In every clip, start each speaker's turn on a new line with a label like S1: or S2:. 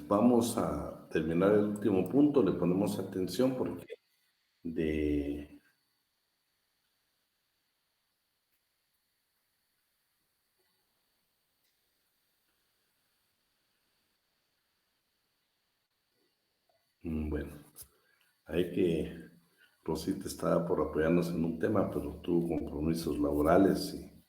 S1: vamos a terminar el último punto, le ponemos atención porque de... Bueno, hay que... Rosita estaba por apoyarnos en un tema, pero tuvo compromisos laborales y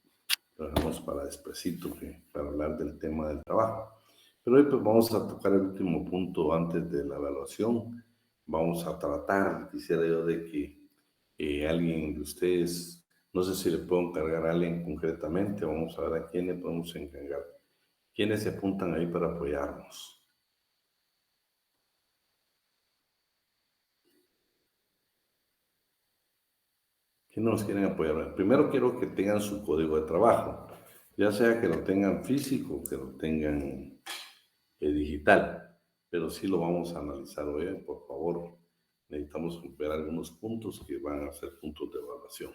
S1: lo dejamos para despuesito, para hablar del tema del trabajo. Pero hoy pues vamos a tocar el último punto antes de la evaluación. Vamos a tratar, quisiera yo, de que alguien de ustedes, no sé si le puedo encargar a alguien concretamente, vamos a ver a quién le podemos encargar. ¿Quiénes se apuntan ahí para apoyarnos? ¿Quiénes nos quieren apoyar? Primero quiero que tengan su código de trabajo, ya sea que lo tengan físico, que lo tengan digital, pero sí lo vamos a analizar hoy, por favor. Necesitamos ver algunos puntos que van a ser puntos de evaluación.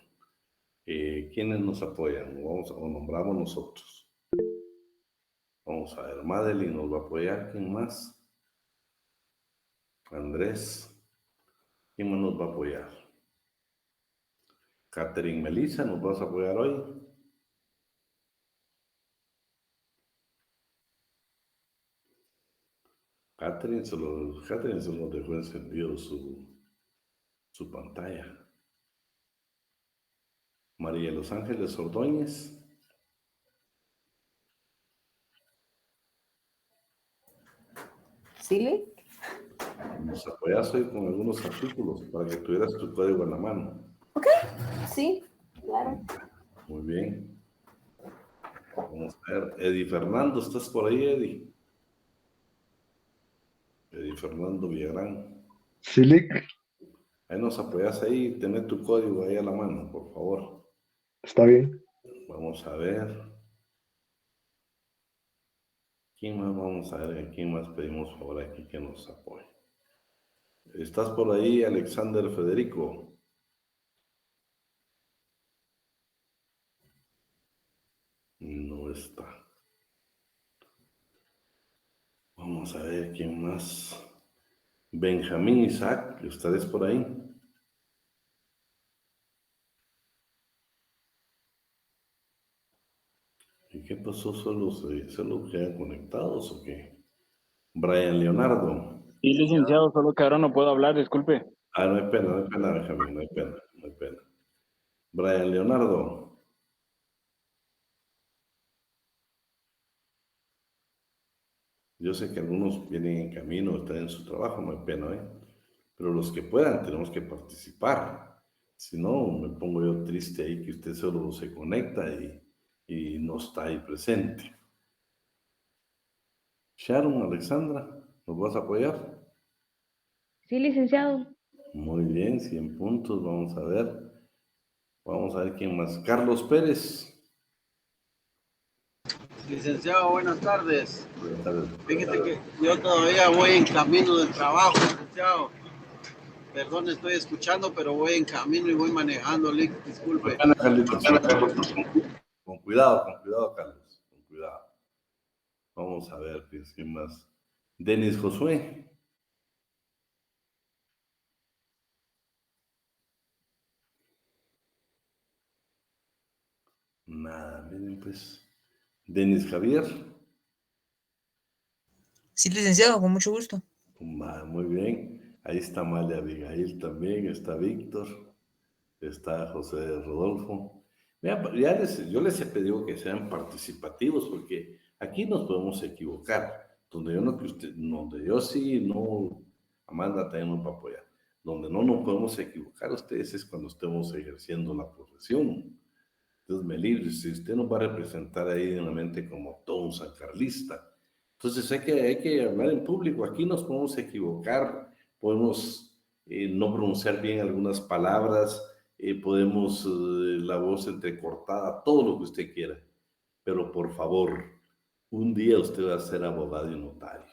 S1: ¿Quiénes nos apoyan? O nombramos nosotros. Vamos a ver, Madeline nos va a apoyar. ¿Quién más? Andrés. ¿Quién más nos va a apoyar? Catherine Melissa, ¿nos vas a apoyar hoy? Catherine se lo dejó encendido su pantalla. María de los Ángeles Ordóñez.
S2: ¿Sí?
S1: Nos apoyas hoy con algunos artículos para que tuvieras tu código en la mano.
S2: Ok, sí, claro.
S1: Muy bien. Vamos a ver. Eddie Fernando, ¿estás por ahí, Eddie? Eddie Fernando Villagrán.
S3: Silic.
S1: Ahí nos apoyas ahí, tener tu código ahí a la mano, por favor.
S3: Está bien.
S1: Vamos a ver. ¿Quién más vamos a ver? ¿A quién más pedimos favor aquí que nos apoye? ¿Estás por ahí, Alexander Federico? No está. Vamos a ver quién más. Benjamín Isaac, ¿ustedes por ahí? ¿Y qué pasó? ¿Solo quedan conectados o qué? Brian Leonardo.
S4: Sí, licenciado, solo que ahora no puedo hablar, disculpe.
S1: No hay pena, Benjamín, no hay pena. Brian Leonardo. Yo sé que algunos vienen en camino, están en su trabajo, no hay pena, ¿eh? Pero los que puedan, tenemos que participar. Si no, me pongo yo triste ahí que usted solo se conecta y no está ahí presente. Sharon, Alexandra, ¿nos vas a apoyar?
S5: Sí, licenciado.
S1: Muy bien, 100 puntos, vamos a ver. Vamos a ver quién más. Carlos Pérez.
S6: Licenciado, buenas tardes.
S1: Buenas tardes.
S6: Fíjate que yo todavía voy en camino del trabajo, licenciado. Perdón, estoy escuchando, pero voy en camino y voy manejando, disculpe.
S1: Con cuidado, Carlos. Con cuidado. Vamos a ver quién más. Denis Josué. Nada, miren pues. Denis Javier.
S7: Sí, licenciado, con mucho gusto.
S1: Muy bien. Ahí está Malia Abigail también, está Víctor, está José Rodolfo. Mira, yo les he pedido que sean participativos porque aquí nos podemos equivocar. Donde yo sí, no, Amanda también nos va a apoyar. Donde no nos podemos equivocar ustedes es cuando estemos ejerciendo la profesión. Entonces me libre, si usted nos va a representar ahí en la mente como todo un sancarlista. Entonces hay que hablar en público, aquí nos podemos equivocar, podemos no pronunciar bien algunas palabras, podemos la voz entrecortada, todo lo que usted quiera, pero por favor, un día usted va a ser abogado y notario.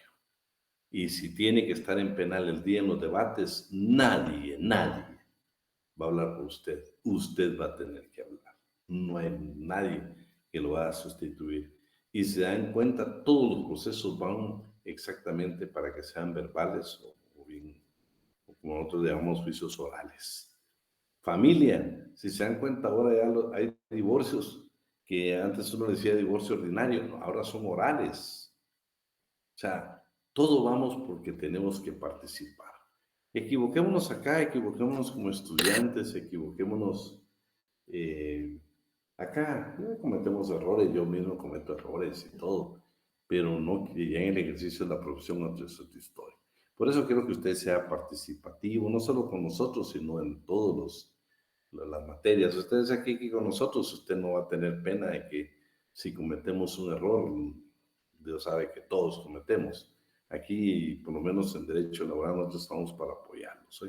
S1: Y si tiene que estar en penal el día en los debates, nadie va a hablar por usted. Usted va a tener que hablar. No hay nadie que lo va a sustituir. Y se dan cuenta, todos los procesos van exactamente para que sean verbales o bien, o como nosotros llamamos, juicios orales. Familia, si se dan cuenta ahora ya hay divorcios que antes uno decía divorcio ordinario, ¿no? Ahora son orales. O sea, todo vamos porque tenemos que participar. Equivoquémonos acá, equivoquémonos como estudiantes, equivoquémonos acá. Cometemos errores, yo mismo cometo errores y todo, pero no que ya en el ejercicio de la profesión otra es otra historia. Por eso quiero que usted sea participativo, no solo con nosotros, sino en todos las materias. Ustedes aquí con nosotros, usted no va a tener pena de que si cometemos un error, Dios sabe que todos cometemos. Aquí, por lo menos en derecho laboral, nosotros estamos para apoyarlos. ¿Sí?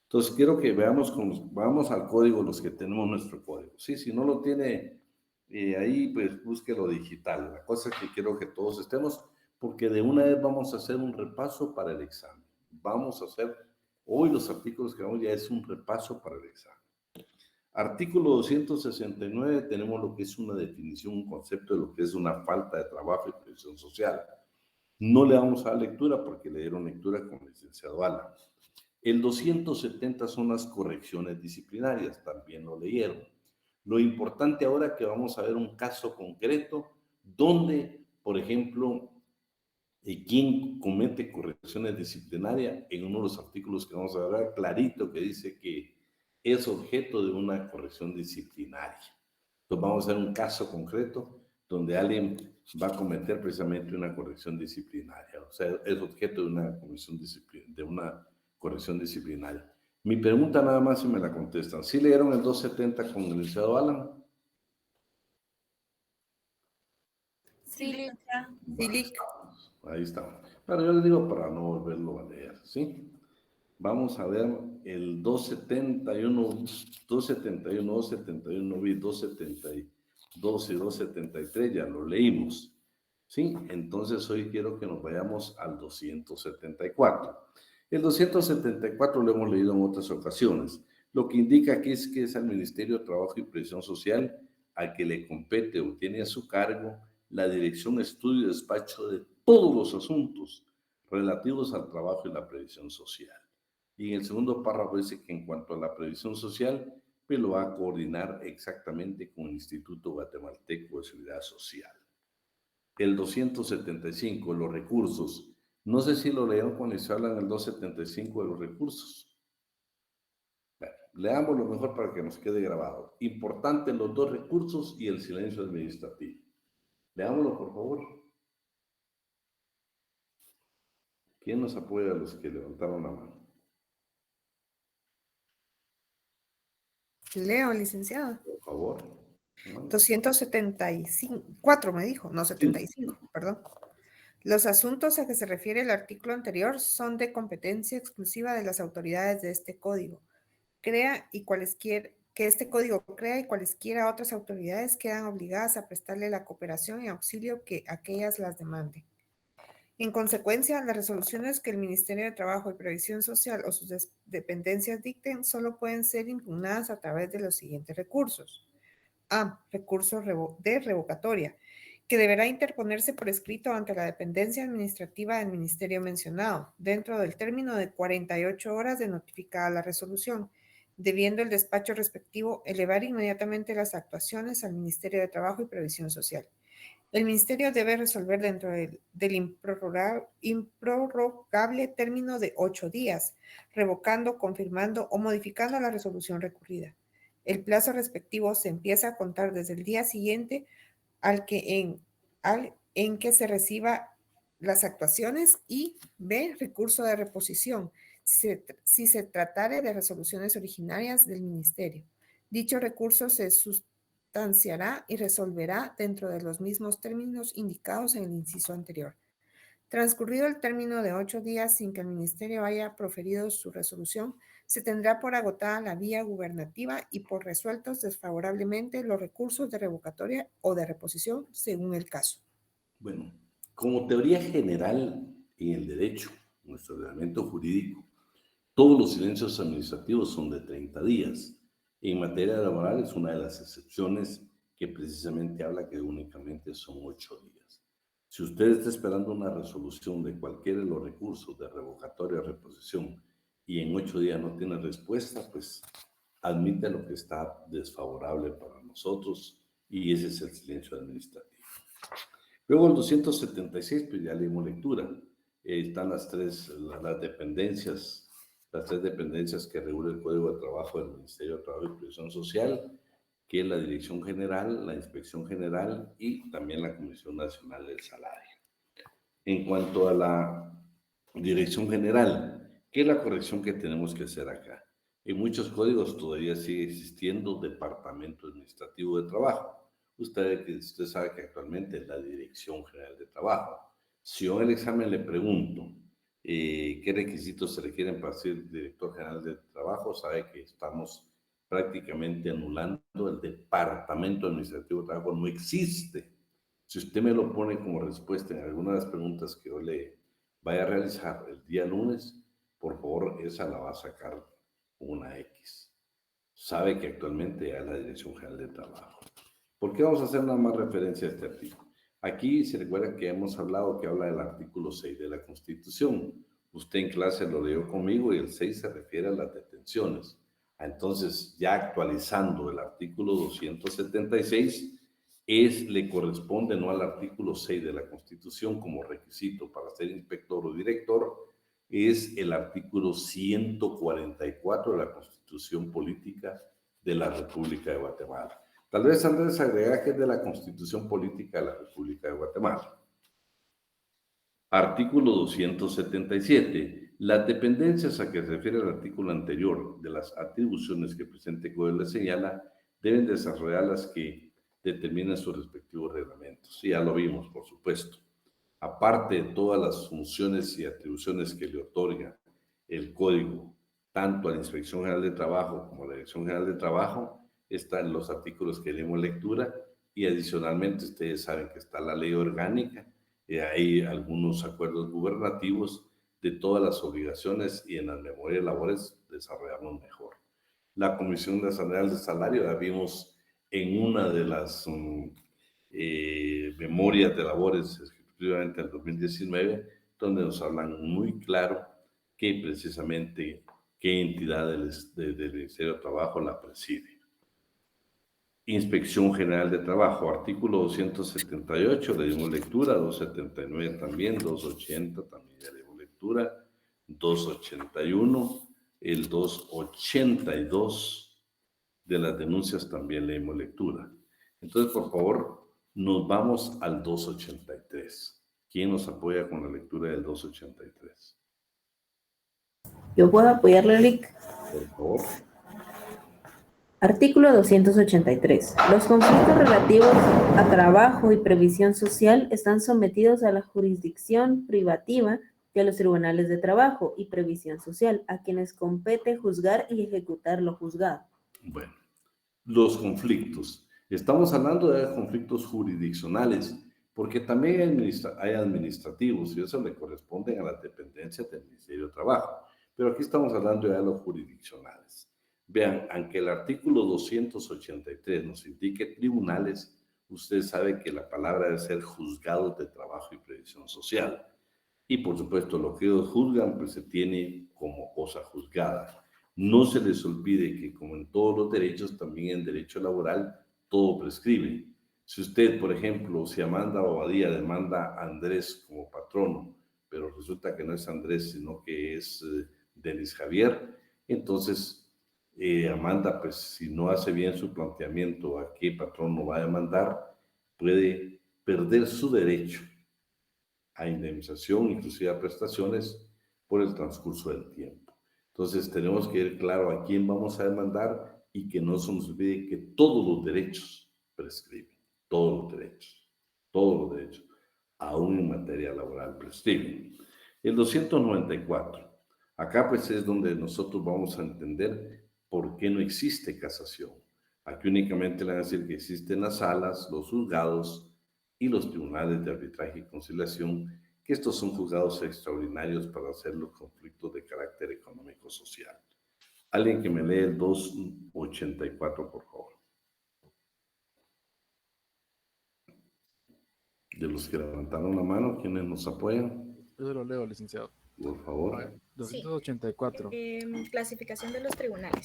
S1: Entonces, quiero que vamos al código, los que tenemos nuestro código. Sí, si no lo tiene ahí, pues búsquelo digital. La cosa es que quiero que todos estemos, porque de una vez vamos a hacer un repaso para el examen. Vamos a hacer, hoy los artículos que vamos ya es un repaso para el examen. Artículo 269, tenemos lo que es una definición, un concepto de lo que es una falta de trabajo y previsión social. No le vamos a dar lectura porque le dieron lectura con el licenciado Alan. El 270 son las correcciones disciplinarias, también lo leyeron. Lo importante ahora es que vamos a ver un caso concreto donde, por ejemplo, quién comete correcciones disciplinarias, en uno de los artículos que vamos a ver, clarito que dice que es objeto de una corrección disciplinaria. Entonces vamos a ver un caso concreto donde alguien va a cometer precisamente una corrección disciplinaria, o sea, es objeto de una corrección disciplinaria. Mi pregunta nada más si me la contestan. ¿Sí leyeron el 270 con el licenciado Alan?
S2: Sí, licenciado.
S1: Ahí está. Bueno, yo les digo para no volverlo a leer, ¿sí? Vamos a ver el 271, 271, 271, 272 y 273, ya lo leímos, ¿sí? Entonces hoy quiero que nos vayamos al 274. El 274 lo hemos leído en otras ocasiones. Lo que indica aquí es que es al Ministerio de Trabajo y Previsión Social al que le compete o tiene a su cargo la dirección, estudio y despacho de todos los asuntos relativos al trabajo y la previsión social. Y en el segundo párrafo dice que en cuanto a la previsión social, pues lo va a coordinar exactamente con el Instituto Guatemalteco de Seguridad Social. El 275, los recursos. No sé si lo leyeron cuando se habla en el 275 de los recursos. Bueno, leámoslo mejor para que nos quede grabado. Importante los dos recursos y el silencio administrativo. Leámoslo, por favor. ¿Quién nos apoya a los que levantaron la mano?
S8: Leo, licenciado.
S1: Por favor.
S8: 274 me dijo, no 75, perdón. Los asuntos a que se refiere el artículo anterior son de competencia exclusiva de las autoridades de este código. Que este código crea y cualesquiera otras autoridades quedan obligadas a prestarle la cooperación y auxilio que aquellas las demanden. En consecuencia, las resoluciones que el Ministerio de Trabajo y Previsión Social o sus dependencias dicten solo pueden ser impugnadas a través de los siguientes recursos. A. Recurso de revocatoria, que deberá interponerse por escrito ante la dependencia administrativa del ministerio mencionado, dentro del término de 48 horas de notificada la resolución, debiendo el despacho respectivo elevar inmediatamente las actuaciones al Ministerio de Trabajo y Previsión Social. El Ministerio debe resolver dentro del improrrogable término de 8 días, revocando, confirmando o modificando la resolución recurrida. El plazo respectivo se empieza a contar desde el día siguiente en que se reciba las actuaciones. Y B. Recurso de reposición, si se tratare de resoluciones originarias del Ministerio. Dicho recurso se sustanciará y resolverá dentro de los mismos términos indicados en el inciso anterior. Transcurrido el término de 8 días sin que el Ministerio haya proferido su resolución, se tendrá por agotada la vía gubernativa y por resueltos desfavorablemente los recursos de revocatoria o de reposición según el caso.
S1: Bueno, como teoría general en el derecho, nuestro ordenamiento jurídico, todos los silencios administrativos son de 30 días. En materia laboral es una de las excepciones que precisamente habla que únicamente son 8 días. Si usted está esperando una resolución de cualquiera de los recursos de revocatoria o reposición y en 8 días no tiene respuesta, pues admite lo que está desfavorable para nosotros y ese es el silencio administrativo. Luego el 276, pues ya leímos lectura. Están las tres dependencias que regula el Código de Trabajo del Ministerio de Trabajo y Previsión Social, que es la Dirección General, la Inspección General y también la Comisión Nacional del Salario. En cuanto a la Dirección General, ¿qué es la corrección que tenemos que hacer acá? En muchos códigos todavía sigue existiendo Departamento Administrativo de Trabajo. Usted sabe que actualmente es la Dirección General de Trabajo. Si yo en el examen le pregunto qué requisitos se requieren para ser Director General de Trabajo, sabe que estamos prácticamente anulando el Departamento Administrativo de Trabajo. No existe. Si usted me lo pone como respuesta en alguna de las preguntas que yo le vaya a realizar el día lunes, por favor, esa la va a sacar una X. Sabe que actualmente hay la Dirección General de Trabajo. ¿Por qué vamos a hacer nada más referencia a este artículo? Aquí se recuerda que hemos hablado que habla del artículo 6 de la Constitución. Usted en clase lo leyó conmigo y el 6 se refiere a las detenciones. Entonces, ya actualizando el artículo 276, le corresponde no al artículo 6 de la Constitución como requisito para ser inspector o director, es el artículo 144 de la Constitución Política de la República de Guatemala. Tal vez Andrés agrega que es de la Constitución Política de la República de Guatemala. Artículo 277. Las dependencias a que se refiere el artículo anterior de las atribuciones que presente código le señala deben desarrollar las que determinen sus respectivos reglamentos. Sí, ya lo vimos, por supuesto. Aparte de todas las funciones y atribuciones que le otorga el código, tanto a la Inspección General de Trabajo como a la Dirección General de Trabajo, están los artículos que leemos lectura y adicionalmente ustedes saben que está la ley orgánica y hay algunos acuerdos gubernativos de todas las obligaciones y en las memorias de labores desarrollamos mejor. La Comisión Nacional de Salario la vimos en una de las memorias de labores exclusivamente en 2019, donde nos hablan muy claro que precisamente qué entidad del Ministerio de Trabajo la preside. Inspección General de Trabajo, artículo 278, le dimos lectura, 279 también, 280 también ya le dimos lectura, 281, el 282 de las denuncias también le dimos lectura. Entonces, por favor, nos vamos al 283. ¿Quién nos apoya con la lectura del 283?
S9: Yo puedo apoyarle, Rick.
S1: Por favor.
S9: Artículo 283. Los conflictos relativos a trabajo y previsión social están sometidos a la jurisdicción privativa de los tribunales de trabajo y previsión social, a quienes compete juzgar y ejecutar lo juzgado.
S1: Bueno, los conflictos. Estamos hablando de conflictos jurisdiccionales, porque también hay administrativos y eso le corresponden a las dependencias del Ministerio de Trabajo. Pero aquí estamos hablando ya de los jurisdiccionales. Vean, aunque el artículo 283 nos indique tribunales, usted sabe que la palabra debe ser juzgados de trabajo y previsión social. Y por supuesto, lo que ellos juzgan, pues se tiene como cosa juzgada. No se les olvide que como en todos los derechos, también en derecho laboral, todo prescribe. Si usted, por ejemplo, si Amanda Bobadilla demanda a Andrés como patrono, pero resulta que no es Andrés, sino que es Denis Javier, entonces Amanda, pues si no hace bien su planteamiento a qué patrono va a demandar, puede perder su derecho a indemnización, inclusive a prestaciones, por el transcurso del tiempo. Entonces tenemos que ir claro a quién vamos a demandar y que no se nos olvide que todos los derechos prescriben, todos los derechos, aún en materia laboral prescriben. El 294, acá pues es donde nosotros vamos a entender por qué no existe casación. Aquí únicamente le van a decir que existen las salas, los juzgados y los tribunales de arbitraje y conciliación, que estos son juzgados extraordinarios para hacer los conflictos de carácter económico-social. Alguien que me lee el 284, por favor. De los que levantaron la mano, ¿quiénes nos apoyan?
S10: Yo se lo leo, licenciado.
S1: Por favor.
S10: 284.
S2: Clasificación de los tribunales.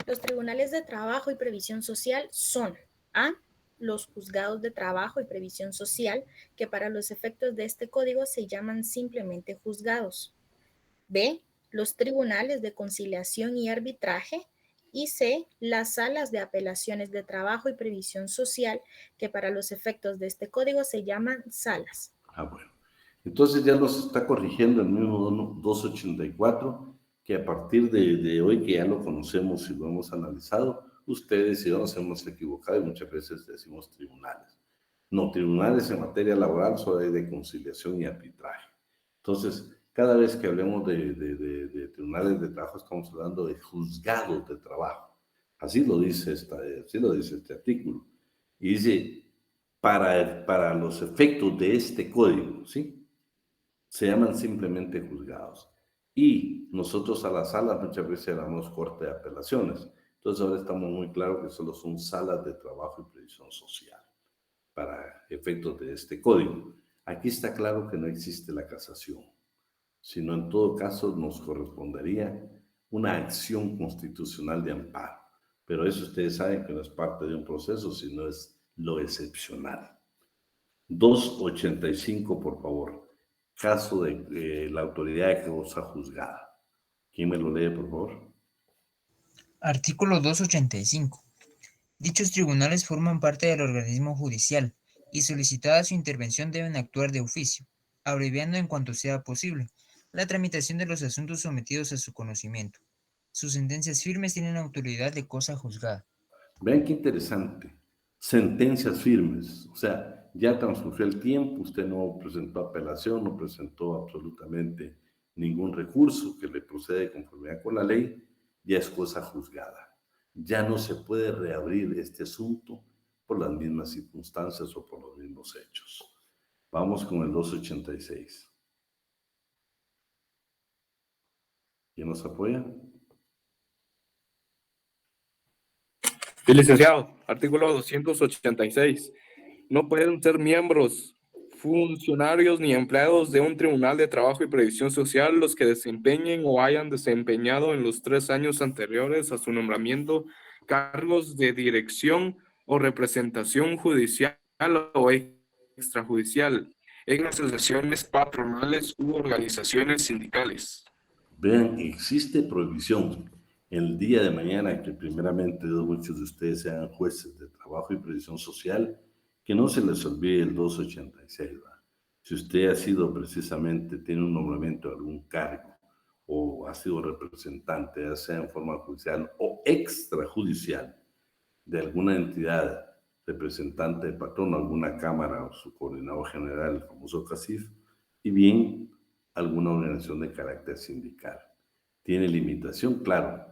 S2: Los tribunales de trabajo y previsión social son A. Los juzgados de trabajo y previsión social, que para los efectos de este código se llaman simplemente juzgados. B. Los tribunales de conciliación y arbitraje. Y C. Las salas de apelaciones de trabajo y previsión social, que para los efectos de este código se llaman salas.
S1: Bueno. Entonces ya nos está corrigiendo el mismo 284, que a partir de hoy, que ya lo conocemos y lo hemos analizado, ustedes y yo nos hemos equivocado y muchas veces decimos tribunales. No, tribunales en materia laboral solo hay de conciliación y arbitraje. Entonces, cada vez que hablemos de tribunales de trabajo, estamos hablando de juzgados de trabajo. Así lo dice este artículo. Y dice, para los efectos de este código, ¿sí? Se llaman simplemente juzgados. Y nosotros a las salas muchas veces damos corte de apelaciones. Entonces ahora estamos muy claros que solo son salas de trabajo y previsión social para efectos de este código. Aquí está claro que no existe la casación, sino en todo caso nos correspondería una acción constitucional de amparo. Pero eso ustedes saben que no es parte de un proceso, sino es lo excepcional. 285, por favor. Caso de la autoridad de causa juzgada. ¿Quién me lo lee, por favor?
S7: Artículo 285. Dichos tribunales forman parte del organismo judicial y solicitada su intervención deben actuar de oficio, abreviando en cuanto sea posible la tramitación de los asuntos sometidos a su conocimiento. Sus sentencias firmes tienen autoridad de cosa juzgada.
S1: Vean qué interesante. Sentencias firmes. O sea, ya transcurrió el tiempo, usted no presentó apelación, no presentó absolutamente ningún recurso que le procede de conformidad con la ley, ya es cosa juzgada. Ya no se puede reabrir este asunto por las mismas circunstancias o por los mismos hechos. Vamos con el 286. ¿Quién nos apoya?
S11: Sí, licenciado. Artículo 286. No pueden ser miembros, funcionarios ni empleados de un tribunal de trabajo y previsión social los que desempeñen o hayan desempeñado en los 3 años anteriores a su nombramiento cargos de dirección o representación judicial o extrajudicial en asociaciones patronales u organizaciones sindicales.
S1: Vean, existe prohibición. El día de mañana, que primeramente muchos de ustedes sean jueces de trabajo y previsión social, que no se les olvide el 286. ¿Va? Si usted ha sido precisamente, tiene un nombramiento de algún cargo o ha sido representante, ya sea en forma judicial o extrajudicial, de alguna entidad, representante de patrón, alguna cámara o su coordinador general, el famoso CACIF, y bien alguna organización de carácter sindical. Tiene limitación, claro,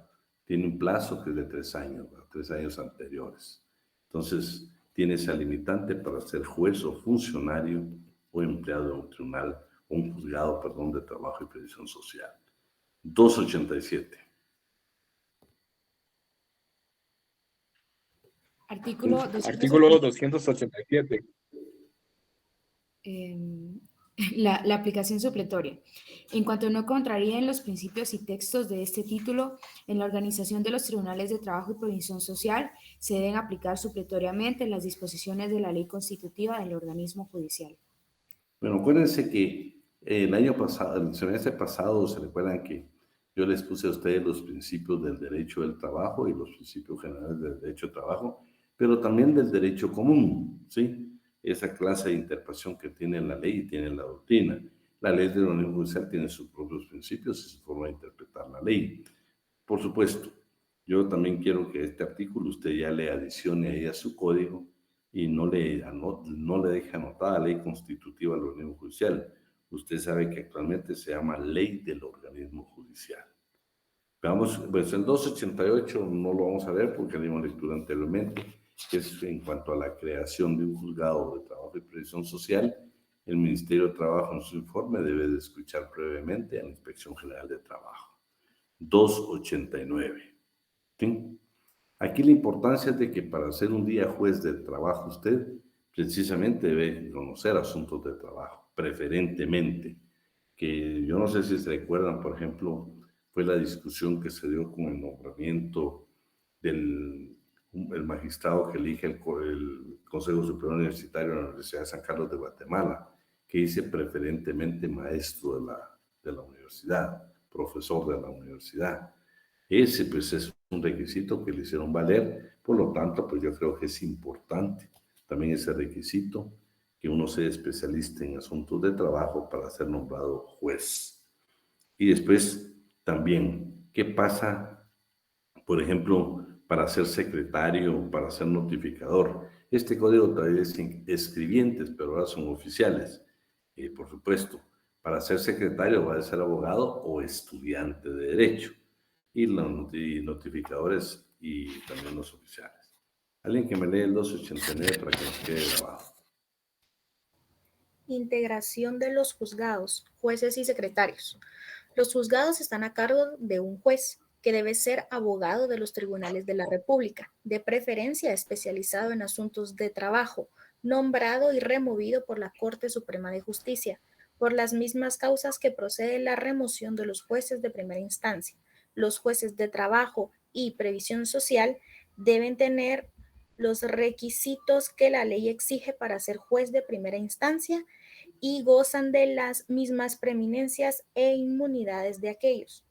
S1: tiene un plazo que es de 3 años, 3 años anteriores. Entonces, tiene esa limitante para ser juez o funcionario o empleado de un tribunal o un juzgado, perdón, de trabajo y previsión social. 287.
S12: Artículo
S11: 287.
S12: La aplicación supletoria. En cuanto no contraríen los principios y textos de este título, en la organización de los tribunales de trabajo y previsión social se deben aplicar supletoriamente las disposiciones de la ley constitutiva del organismo judicial.
S1: Bueno, acuérdense que el año pasado, el semestre pasado, se recuerdan que yo les puse a ustedes los principios del derecho del trabajo y los principios generales del derecho del trabajo, pero también del derecho común, ¿sí? Esa clase de interpretación que tiene la ley y tiene la doctrina. La ley del organismo judicial tiene sus propios principios y su forma de interpretar la ley. Por supuesto, yo también quiero que este artículo usted ya le adicione ahí a su código y no le deje anotada la ley constitutiva del organismo judicial. Usted sabe que actualmente se llama ley del organismo judicial. Veamos, pues el 288 no lo vamos a ver porque le dimos lectura anteriormente, que es en cuanto a la creación de un juzgado de trabajo y previsión social. El Ministerio de Trabajo en su informe debe de escuchar previamente a la Inspección General de Trabajo. 289. ¿Sí? Aquí la importancia es de que para ser un día juez del trabajo usted precisamente debe conocer asuntos de trabajo, preferentemente. Que yo no sé si se recuerdan, por ejemplo, fue la discusión que se dio con el nombramiento del el magistrado que elige el Consejo Superior Universitario de la Universidad de San Carlos de Guatemala, que dice preferentemente maestro de la universidad, profesor de la universidad. Ese pues es un requisito que le hicieron valer, por lo tanto pues yo creo que es importante también ese requisito, que uno sea especialista en asuntos de trabajo para ser nombrado juez. Y después también, ¿qué pasa, por ejemplo, para ser secretario, para ser notificador? Este código todavía es escribientes, pero ahora son oficiales. Por supuesto, para ser secretario va a ser abogado o estudiante de derecho. Y los notificadores y también los oficiales. Alguien que me lee el 289 para que nos quede grabado.
S2: Integración de los juzgados, jueces y secretarios. Los juzgados están a cargo de un juez, que debe ser abogado de los tribunales de la República, de preferencia especializado en asuntos de trabajo, nombrado y removido por la Corte Suprema de Justicia, por las mismas causas que procede la remoción de los jueces de primera instancia. Los jueces de trabajo y previsión social deben tener los requisitos que la ley exige para ser juez de primera instancia y gozan de las mismas preeminencias e inmunidades de aquellos.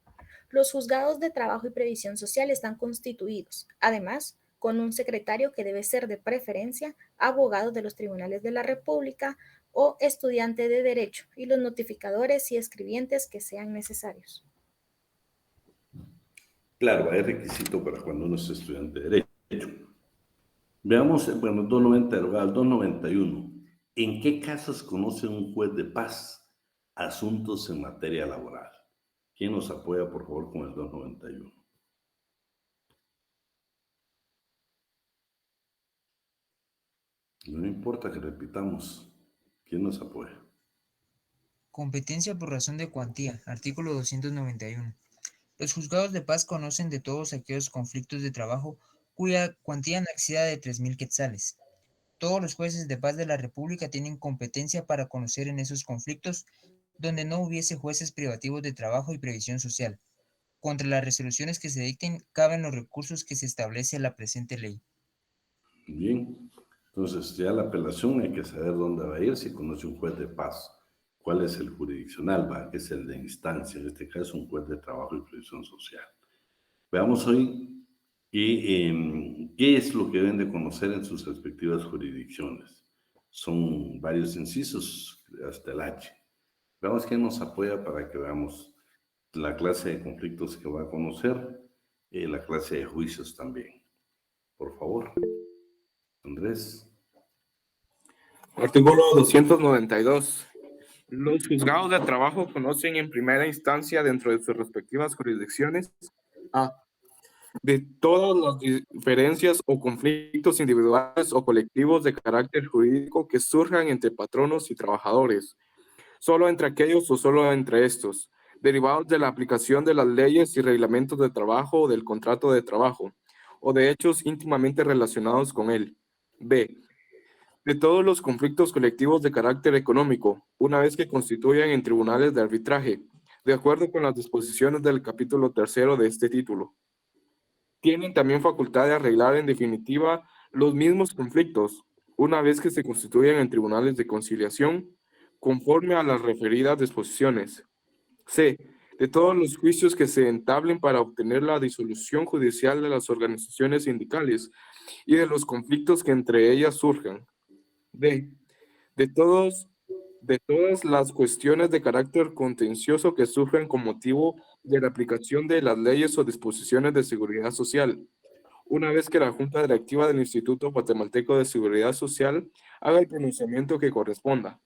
S2: Los juzgados de trabajo y previsión social están constituidos, además, con un secretario que debe ser de preferencia abogado de los tribunales de la República o estudiante de derecho, y los notificadores y escribientes que sean necesarios.
S1: Claro, hay requisito para cuando uno es estudiante de derecho. Veamos, bueno, 290 derogado, 291. ¿En qué casos conoce un juez de paz asuntos en materia laboral? ¿Quién nos apoya, por favor, con el 291? No importa que repitamos. ¿Quién nos apoya?
S7: Competencia por razón de cuantía, artículo 291. Los juzgados de paz conocen de todos aquellos conflictos de trabajo cuya cuantía no exceda de 3.000 quetzales. Todos los jueces de paz de la República tienen competencia para conocer en esos conflictos donde no hubiese jueces privativos de trabajo y previsión social. Contra las resoluciones que se dicten, caben los recursos que se establece la presente ley.
S1: Bien, entonces ya la apelación hay que saber dónde va a ir si conoce un juez de paz. ¿Cuál es el jurisdiccional? ¿Va? Que es el de instancia, en este caso un juez de trabajo y previsión social. Veamos hoy qué es lo que deben de conocer en sus respectivas jurisdicciones. Son varios incisos hasta el H. Veamos quién nos apoya para que veamos la clase de conflictos que va a conocer y la clase de juicios también. Por favor, Andrés.
S11: Artículo 292. Los juzgados de trabajo conocen en primera instancia dentro de sus respectivas jurisdicciones a de todas las diferencias o conflictos individuales o colectivos de carácter jurídico que surjan entre patronos y trabajadores, solo entre aquellos o solo entre estos, derivados de la aplicación de las leyes y reglamentos de trabajo o del contrato de trabajo, o de hechos íntimamente relacionados con él. B. De todos los conflictos colectivos de carácter económico, una vez que constituyan en tribunales de arbitraje, de acuerdo con las disposiciones del capítulo 3 de este título. Tienen también facultad de arreglar en definitiva los mismos conflictos, una vez que se constituyan en tribunales de conciliación, conforme a las referidas disposiciones. C. De todos los juicios que se entablen para obtener la disolución judicial de las organizaciones sindicales y de los conflictos que entre ellas surjan. D. De todas las cuestiones de carácter contencioso que surjan con motivo de la aplicación de las leyes o disposiciones de seguridad social, una vez que la Junta Directiva del Instituto Guatemalteco de Seguridad Social haga el pronunciamiento que corresponda.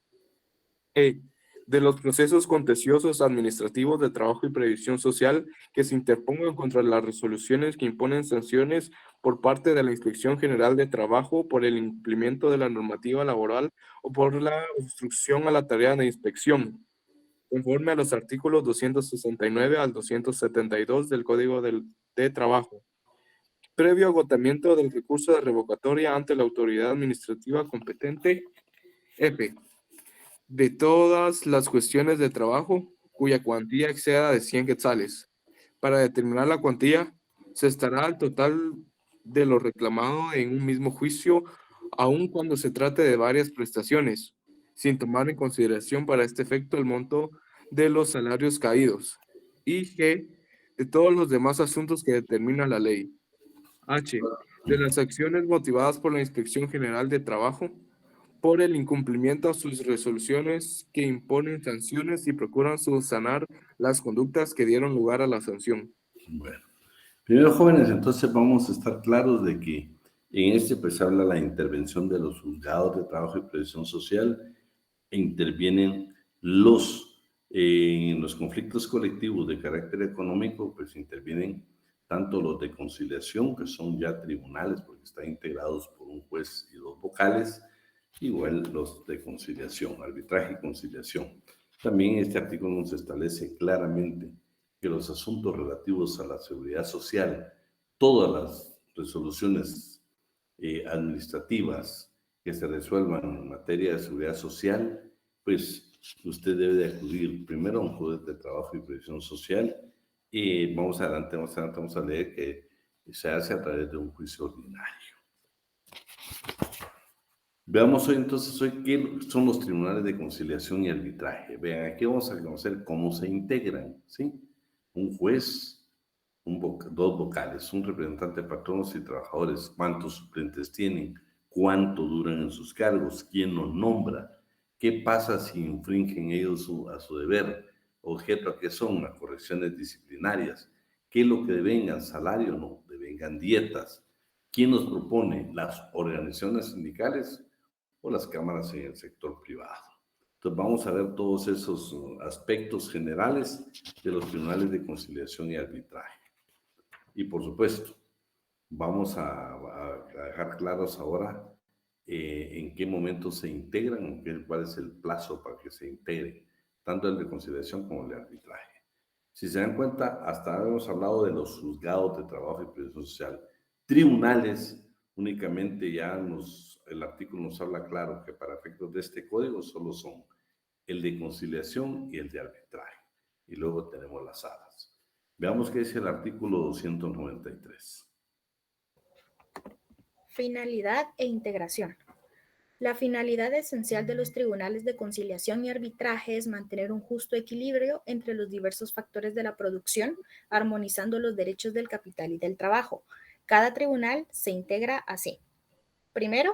S11: E. De los procesos contenciosos administrativos de trabajo y previsión social que se interpongan contra las resoluciones que imponen sanciones por parte de la Inspección General de Trabajo por el incumplimiento de la normativa laboral o por la obstrucción a la tarea de inspección, conforme a los artículos 269 al 272 del Código de Trabajo. previo agotamiento del recurso de revocatoria ante la autoridad administrativa competente. F. De todas las cuestiones de trabajo cuya cuantía exceda de 100 quetzales. Para determinar la cuantía, se estará al total de lo reclamado en un mismo juicio, aun cuando se trate de varias prestaciones, sin tomar en consideración para este efecto el monto de los salarios caídos. Y G. De todos los demás asuntos que determina la ley. H. De las acciones motivadas por la Inspección General de Trabajo por el incumplimiento a sus resoluciones que imponen sanciones y procuran subsanar las conductas que dieron lugar a la sanción.
S1: Bueno, primero, jóvenes, entonces vamos a estar claros de que en este pues habla la intervención de los juzgados de trabajo y previsión social, e intervienen en los conflictos colectivos de carácter económico, pues intervienen tanto los de conciliación, que son ya tribunales, porque están integrados por un juez y 2 vocales, igual los de conciliación, arbitraje y conciliación. También este artículo nos establece claramente que los asuntos relativos a la seguridad social, todas las resoluciones administrativas que se resuelvan en materia de seguridad social, pues usted debe de acudir primero a un juez de trabajo y previsión social y más adelante vamos a leer que se hace a través de un juicio ordinario. Veamos hoy qué son los tribunales de conciliación y arbitraje. Vean, aquí vamos a conocer cómo se integran, ¿sí? Un juez, 2 vocales, un representante de patronos y trabajadores, cuántos suplentes tienen, cuánto duran en sus cargos, quién los nombra, qué pasa si infringen ellos a su deber, objeto a qué son las correcciones disciplinarias, qué es lo que devengan, salario no, devengan dietas, quién nos propone, las organizaciones sindicales o las cámaras en el sector privado. Entonces vamos a ver todos esos aspectos generales de los tribunales de conciliación y arbitraje. Y por supuesto, vamos a dejar claros ahora en qué momento se integran, cuál es el plazo para que se integren, tanto el de conciliación como el de arbitraje. Si se dan cuenta, hasta ahora hemos hablado de los juzgados de trabajo y previsión social. Tribunales, únicamente el artículo nos habla claro que para efectos de este código solo son el de conciliación y el de arbitraje. Y luego tenemos las salas. Veamos qué dice el artículo 293.
S2: Finalidad e integración. La finalidad esencial de los tribunales de conciliación y arbitraje es mantener un justo equilibrio entre los diversos factores de la producción, armonizando los derechos del capital y del trabajo. Cada tribunal se integra así. Primero,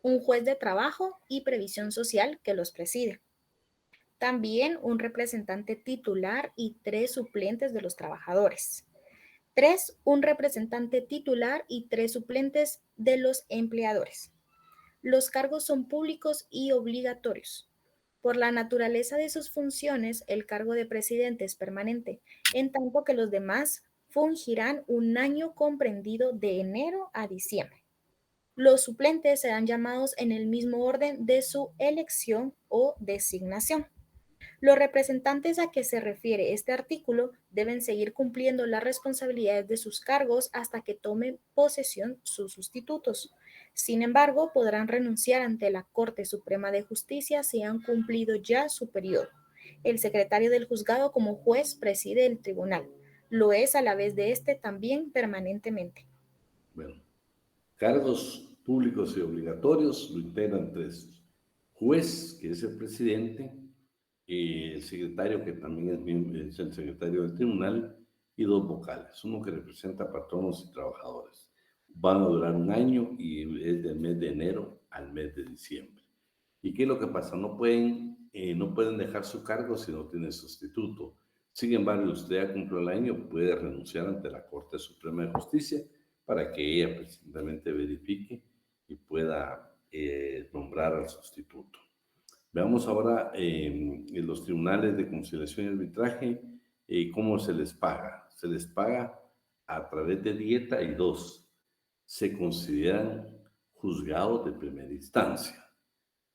S2: un juez de trabajo y previsión social que los preside. También un representante titular y 3 suplentes de los trabajadores. 3, un representante titular y 3 suplentes de los empleadores. Los cargos son públicos y obligatorios. Por la naturaleza de sus funciones, el cargo de presidente es permanente, en tanto que los demás fungirán un año comprendido de enero a diciembre. Los suplentes serán llamados en el mismo orden de su elección o designación. Los representantes a que se refiere este artículo deben seguir cumpliendo las responsabilidades de sus cargos hasta que tomen posesión sus sustitutos. Sin embargo, podrán renunciar ante la Corte Suprema de Justicia si han cumplido ya su periodo. El secretario del juzgado como juez preside el tribunal. Lo es a la vez de este también permanentemente.
S1: Bueno, cargos públicos y obligatorios lo integran 3. Juez, que es el presidente, el secretario, que también es el secretario del tribunal, y 2 vocales, uno que representa a patronos y trabajadores. Van a durar un año y es del mes de enero al mes de diciembre. ¿Y qué es lo que pasa? No pueden dejar su cargo si no tienen sustituto. Sin embargo, usted ya cumplió el año, puede renunciar ante la Corte Suprema de Justicia para que ella precisamente verifique y pueda nombrar al sustituto. Veamos ahora en los tribunales de conciliación y arbitraje cómo se les paga. Se les paga a través de dieta y 2. Se consideran juzgados de primera instancia.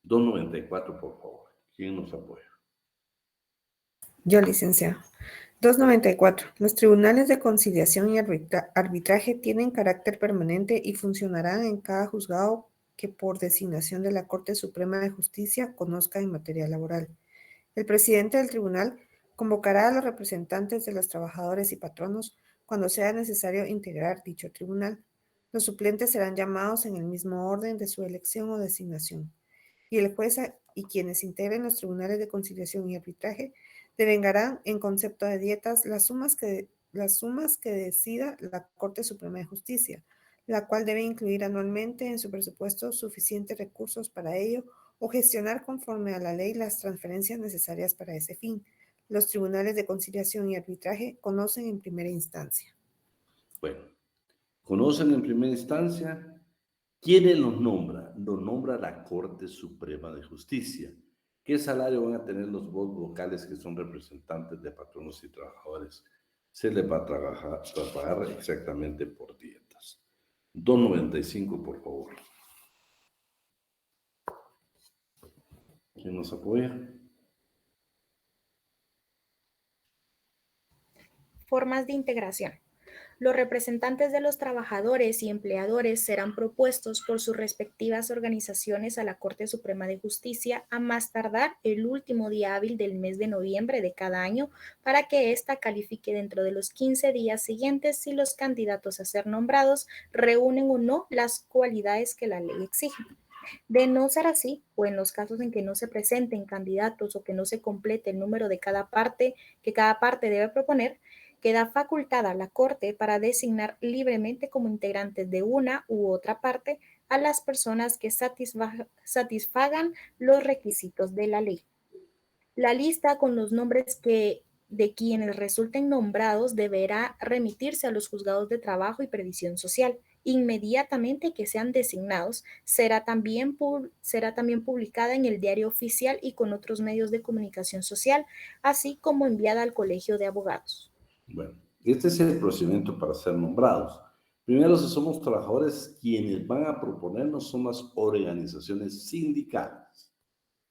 S1: 294, por favor. ¿Quién nos apoya?
S8: Yo, licenciado. 294. Los tribunales de conciliación y arbitraje tienen carácter permanente y funcionarán en cada juzgado que por designación de la Corte Suprema de Justicia conozca en materia laboral. El presidente del tribunal convocará a los representantes de los trabajadores y patronos cuando sea necesario integrar dicho tribunal. Los suplentes serán llamados en el mismo orden de su elección o designación. Y el juez y quienes integren los tribunales de conciliación y arbitraje devengarán en concepto de dietas las sumas que decida la Corte Suprema de Justicia, la cual debe incluir anualmente en su presupuesto suficientes recursos para ello o gestionar conforme a la ley las transferencias necesarias para ese fin. Los tribunales de conciliación y arbitraje conocen en primera instancia.
S1: Bueno, conocen en primera instancia. ¿Quién los nombra? Los nombra la Corte Suprema de Justicia. ¿Qué salario van a tener los vocales que son representantes de patronos y trabajadores? Se les va a pagar exactamente por dietas. 295, por favor. ¿Quién nos apoya?
S2: Formas de integración. Los representantes de los trabajadores y empleadores serán propuestos por sus respectivas organizaciones a la Corte Suprema de Justicia a más tardar el último día hábil del mes de noviembre de cada año para que ésta califique dentro de los 15 días siguientes si los candidatos a ser nombrados reúnen o no las cualidades que la ley exige. De no ser así, o en los casos en que no se presenten candidatos o que no se complete el número de cada parte que cada parte debe proponer, queda facultada a la Corte para designar libremente como integrantes de una u otra parte a las personas que satisfagan los requisitos de la ley. La lista con los nombres de quienes resulten nombrados deberá remitirse a los juzgados de trabajo y previsión social. Inmediatamente que sean designados, será también publicada en el Diario Oficial y con otros medios de comunicación social, así como enviada al Colegio de Abogados.
S1: Bueno, este es el procedimiento para ser nombrados. Primero, si somos trabajadores, quienes van a proponernos son las organizaciones sindicales.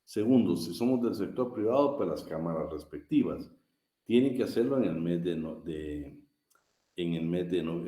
S1: Segundo, si somos del sector privado, pues las cámaras respectivas. Tienen que hacerlo en el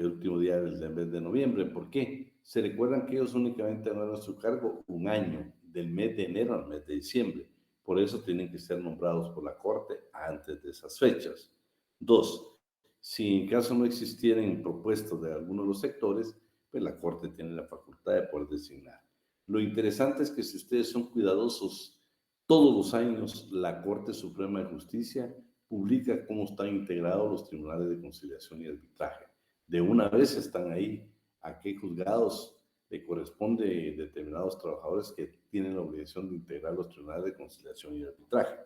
S1: último día del mes de noviembre. ¿Por qué? Se recuerdan que ellos únicamente van a su cargo un año, del mes de enero al mes de diciembre. Por eso tienen que ser nombrados por la Corte antes de esas fechas. Dos, si en caso no existieran propuestas de alguno de los sectores, pues la Corte tiene la facultad de poder designar. Lo interesante es que si ustedes son cuidadosos, todos los años la Corte Suprema de Justicia publica cómo están integrados los tribunales de conciliación y arbitraje. De una vez están ahí a qué juzgados le corresponde determinados trabajadores que tienen la obligación de integrar los tribunales de conciliación y arbitraje.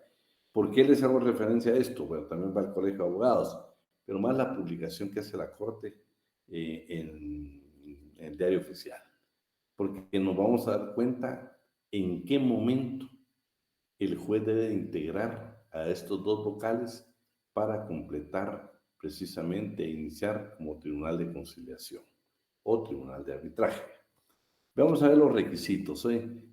S1: ¿Por qué les hago referencia a esto? Bueno, también va al Colegio de Abogados, pero más la publicación que hace la Corte en el Diario Oficial. Porque nos vamos a dar cuenta en qué momento el juez debe integrar a estos dos vocales para completar precisamente e iniciar como tribunal de conciliación o tribunal de arbitraje. Vamos a ver los requisitos,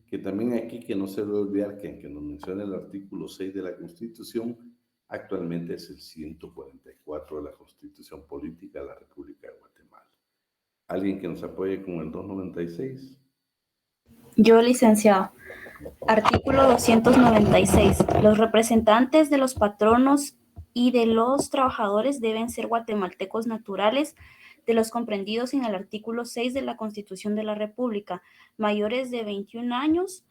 S1: que también aquí que no se debe olvidar que nos menciona el artículo 6 de la Constitución, actualmente es el 144 de la Constitución Política de la República de Guatemala. ¿Alguien que nos apoye con el 296?
S13: Yo, licenciado. Artículo 296. Los representantes de los patronos y de los trabajadores deben ser guatemaltecos naturales de los comprendidos en el artículo 6 de la Constitución de la República, mayores de 21 años,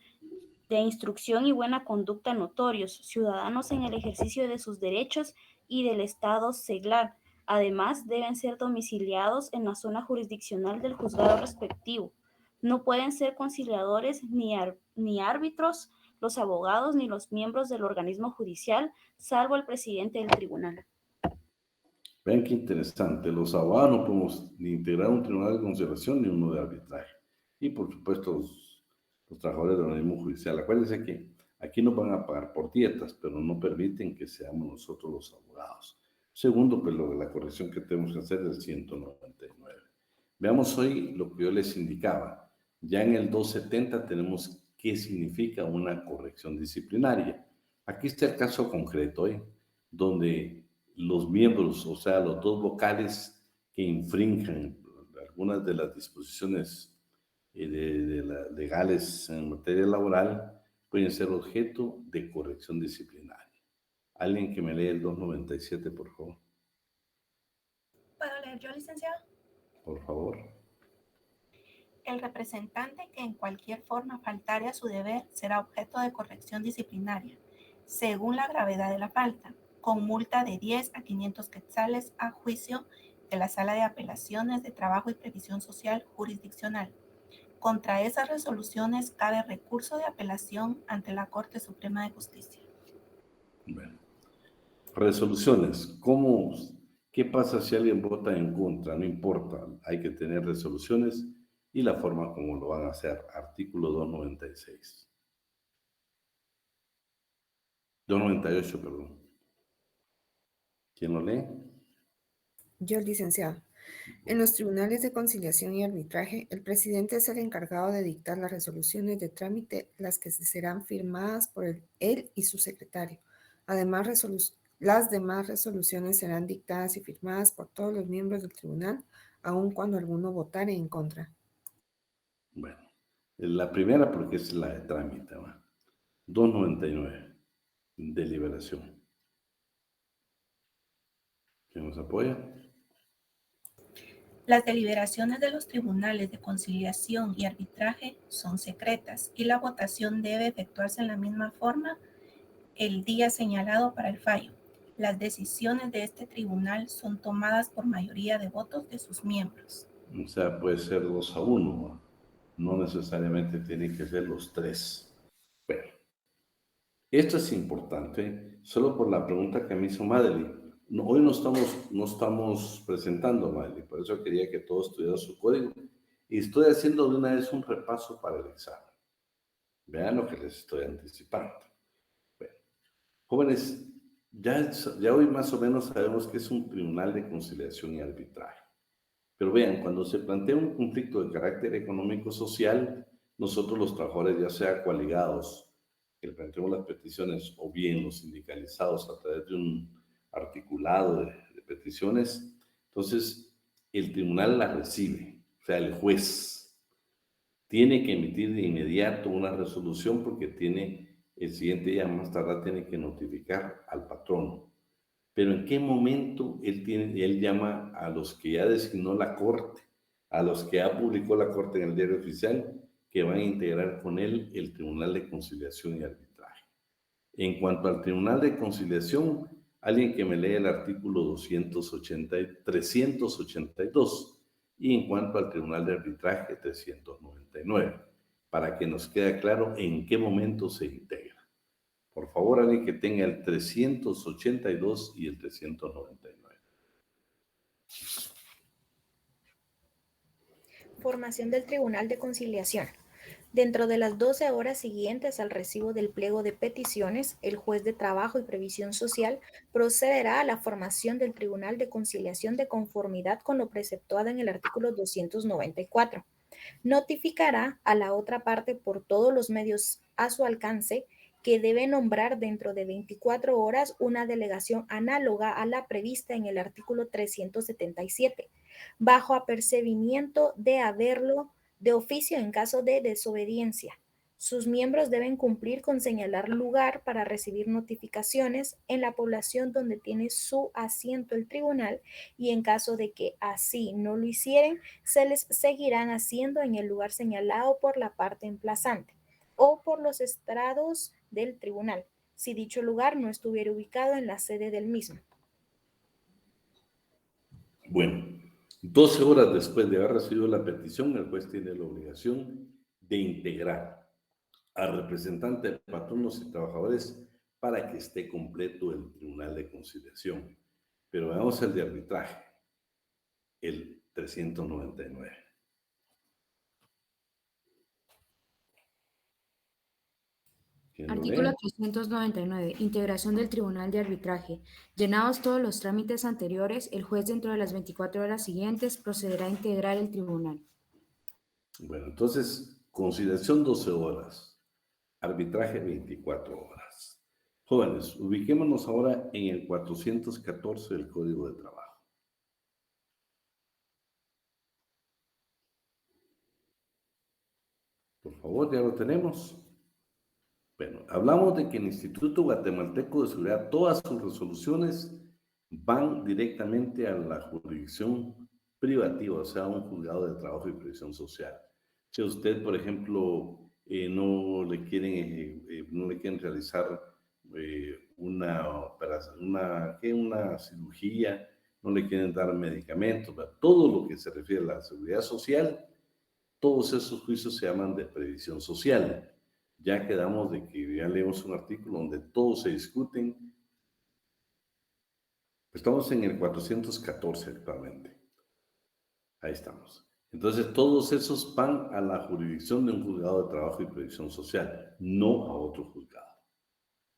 S13: de instrucción y buena conducta notorios, ciudadanos en el ejercicio de sus derechos y del Estado seglar. Además, deben ser domiciliados en la zona jurisdiccional del juzgado respectivo. No pueden ser conciliadores ni árbitros los abogados ni los miembros del organismo judicial, salvo el presidente del tribunal.
S1: Vean qué interesante. Los abogados no podemos ni integrar un tribunal de conciliación ni uno de arbitraje. Y por supuesto los trabajadores del organismo judicial. Acuérdense que aquí nos van a pagar por dietas, pero no permiten que seamos nosotros los abogados. Segundo, pues la corrección que tenemos que hacer es el 199. Veamos hoy lo que yo les indicaba. Ya en el 270 tenemos qué significa una corrección disciplinaria. Aquí está el caso concreto, donde los miembros, o sea, los dos vocales que infrinjan algunas de las disposiciones legales en materia laboral pueden ser objeto de corrección disciplinaria. Alguien que me lea el 297, por favor.
S2: ¿Puedo leer yo, licenciado?
S1: Por favor.
S2: El representante que en cualquier forma faltare a su deber será objeto de corrección disciplinaria, según la gravedad de la falta, con multa de 10 a 500 quetzales a juicio de la Sala de Apelaciones de Trabajo y Previsión Social Jurisdiccional. Contra esas resoluciones cabe recurso de apelación ante la Corte Suprema de Justicia.
S1: Bueno. Resoluciones. ¿Qué pasa si alguien vota en contra? No importa. Hay que tener resoluciones y la forma como lo van a hacer. Artículo 296. 298, perdón. ¿Quién lo lee?
S8: Yo, licenciado. En los tribunales de conciliación y arbitraje, el presidente es el encargado de dictar las resoluciones de trámite, las que serán firmadas por él y su secretario. Además, las demás resoluciones serán dictadas y firmadas por todos los miembros del tribunal, aun cuando alguno votare en contra.
S1: Bueno, la primera porque es la de trámite, ¿va? 299, deliberación. ¿Quién nos apoya?
S2: Las deliberaciones de los tribunales de conciliación y arbitraje son secretas y la votación debe efectuarse en la misma forma el día señalado para el fallo. Las decisiones de este tribunal son tomadas por mayoría de votos de sus miembros.
S1: O sea, puede ser 2-1, no necesariamente tienen que ser los 3. Bueno, esto es importante, solo por la pregunta que me hizo Madeleine. Hoy no estamos presentando, Madeleine, por eso quería que todos tuvieran su código. Y estoy haciendo de una vez un repaso para el examen. Vean lo que les estoy anticipando. Bueno, jóvenes, ya hoy más o menos sabemos que es un tribunal de conciliación y arbitraje. Pero vean, cuando se plantea un conflicto de carácter económico-social, nosotros los trabajadores, ya sea coaligados, que planteamos las peticiones, o bien los sindicalizados a través de un articulado de peticiones, entonces el tribunal la recibe, o sea, el juez tiene que emitir de inmediato una resolución porque el siguiente día más tarde tiene que notificar al patrono. Pero ¿en qué momento él llama a los que ya designó la Corte, a los que ya publicó la Corte en el Diario Oficial, que van a integrar con él el Tribunal de Conciliación y Arbitraje? En cuanto al Tribunal de Conciliación, alguien que me lea el artículo 382, y en cuanto al Tribunal de Arbitraje, 399, para que nos quede claro en qué momento se integra. Por favor, alguien que tenga el 382 y el 399.
S2: Formación del Tribunal de Conciliación. Dentro de las 12 horas siguientes al recibo del pliego de peticiones, el juez de Trabajo y Previsión Social procederá a la formación del Tribunal de Conciliación de conformidad con lo preceptuado en el artículo 294. Notificará a la otra parte por todos los medios a su alcance que debe nombrar dentro de 24 horas una delegación análoga a la prevista en el artículo 377, bajo apercibimiento de haberlo de oficio en caso de desobediencia. Sus miembros deben cumplir con señalar lugar para recibir notificaciones en la población donde tiene su asiento el tribunal, y en caso de que así no lo hicieren, se les seguirán haciendo en el lugar señalado por la parte emplazante o por los estrados del tribunal, si dicho lugar no estuviera ubicado en la sede del mismo.
S1: Bueno, 12 horas después de haber recibido la petición, el juez tiene la obligación de integrar al representante de patronos y trabajadores para que esté completo el Tribunal de Conciliación. Pero veamos el de arbitraje, el 399.
S12: Artículo 399. Integración del Tribunal de Arbitraje. Llenados todos los trámites anteriores, el juez dentro de las 24 horas siguientes procederá a integrar el tribunal.
S1: Bueno, entonces, conciliación 12 horas, arbitraje 24 horas. Jóvenes, ubiquémonos ahora en el 414 del Código de Trabajo. Por favor, ya lo tenemos. Bueno, hablamos de que el Instituto Guatemalteco de Seguridad, todas sus resoluciones van directamente a la jurisdicción privativa, o sea, a un juzgado de trabajo y previsión social. Si a usted, por ejemplo, no le quieren realizar una operación, una cirugía, no le quieren dar medicamentos, todo lo que se refiere a la seguridad social, todos esos juicios se llaman de previsión social. Ya quedamos de que ya leemos un artículo donde todos se discuten. Estamos en el 414 actualmente. Ahí estamos. Entonces, todos esos van a la jurisdicción de un juzgado de trabajo y previsión social, no a otro juzgado,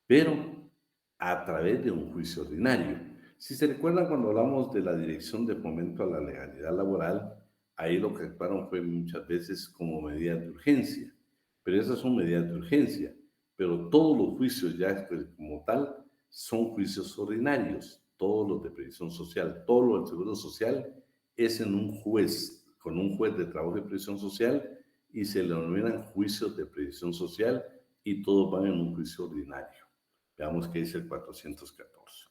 S1: pero a través de un juicio ordinario. Si se recuerdan cuando hablamos de la Dirección de Fomento a la Legalidad Laboral, ahí lo que actuaron fue muchas veces como medidas de urgencia, pero esas son medidas de urgencia, pero todos los juicios ya como tal son juicios ordinarios, todos los de previsión social, todo lo del seguro social es en un juez, con un juez de trabajo y previsión social, y se le denominan juicios de previsión social y todos van en un juicio ordinario. Veamos qué dice el 414.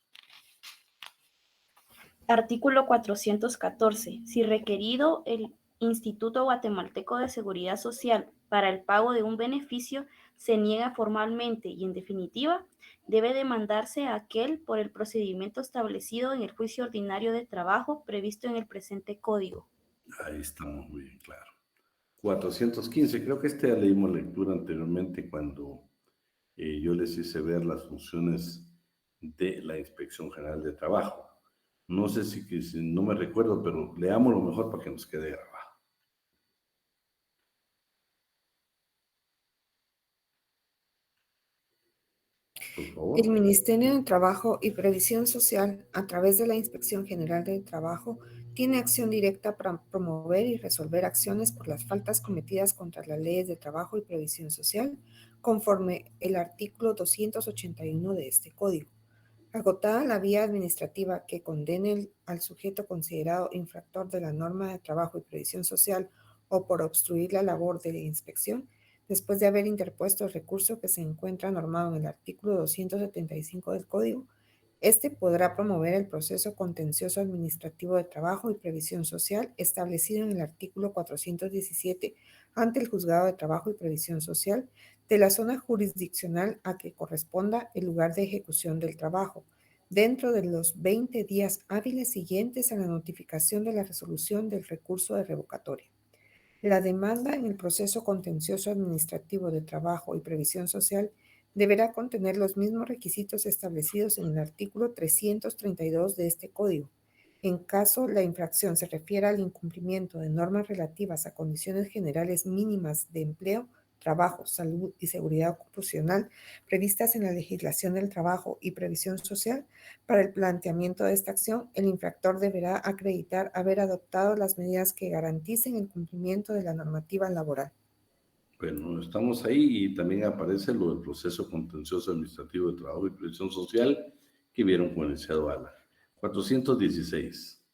S13: Artículo 414. Si requerido el Instituto Guatemalteco de Seguridad Social para el pago de un beneficio se niega formalmente y en definitiva, debe demandarse a aquel por el procedimiento establecido en el juicio ordinario de trabajo previsto en el presente código.
S1: Ahí estamos muy bien claro. 415, creo que ya leímos lectura anteriormente cuando yo les hice ver las funciones de la Inspección General de Trabajo. No sé si no me recuerdo, pero leámoslo mejor para que nos quede grabado. Por favor.
S8: El Ministerio de Trabajo y Previsión Social, a través de la Inspección General del Trabajo, tiene acción directa para promover y resolver acciones por las faltas cometidas contra las leyes de trabajo y previsión social, conforme el artículo 281 de este Código. Agotada la vía administrativa que condene al sujeto considerado infractor de la norma de trabajo y previsión social o por obstruir la labor de la inspección, después de haber interpuesto el recurso que se encuentra normado en el artículo 275 del Código, este podrá promover el proceso contencioso administrativo de trabajo y previsión social establecido en el artículo 417 ante el Juzgado de Trabajo y Previsión Social de la zona jurisdiccional a que corresponda el lugar de ejecución del trabajo, dentro de los 20 días hábiles siguientes a la notificación de la resolución del recurso de revocatoria. La demanda en el proceso contencioso administrativo de trabajo y previsión social deberá contener los mismos requisitos establecidos en el artículo 332 de este Código. En caso la infracción se refiera al incumplimiento de normas relativas a condiciones generales mínimas de empleo, trabajo, salud y seguridad ocupacional previstas en la legislación del trabajo y previsión social, para el planteamiento de esta acción, el infractor deberá acreditar haber adoptado las medidas que garanticen el cumplimiento de la normativa laboral.
S1: Bueno, estamos ahí y también aparece lo del proceso contencioso administrativo de trabajo y previsión social que vieron con el licenciado Alan. 416.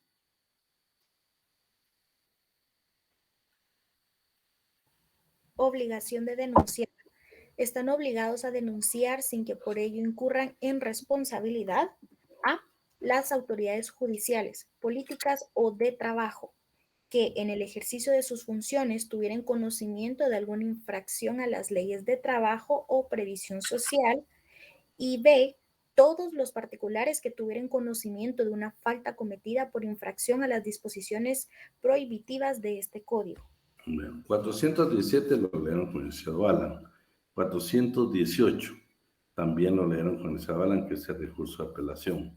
S2: Obligación de denunciar. Están obligados a denunciar sin que por ello incurran en responsabilidad a las autoridades judiciales, políticas o de trabajo que en el ejercicio de sus funciones tuvieran conocimiento de alguna infracción a las leyes de trabajo o previsión social, y B, todos los particulares que tuvieran conocimiento de una falta cometida por infracción a las disposiciones prohibitivas de este código.
S1: Bueno, 417 lo leyeron con el licenciado Alan. 418 también lo leyeron con el licenciado Alan, que es el recurso de apelación.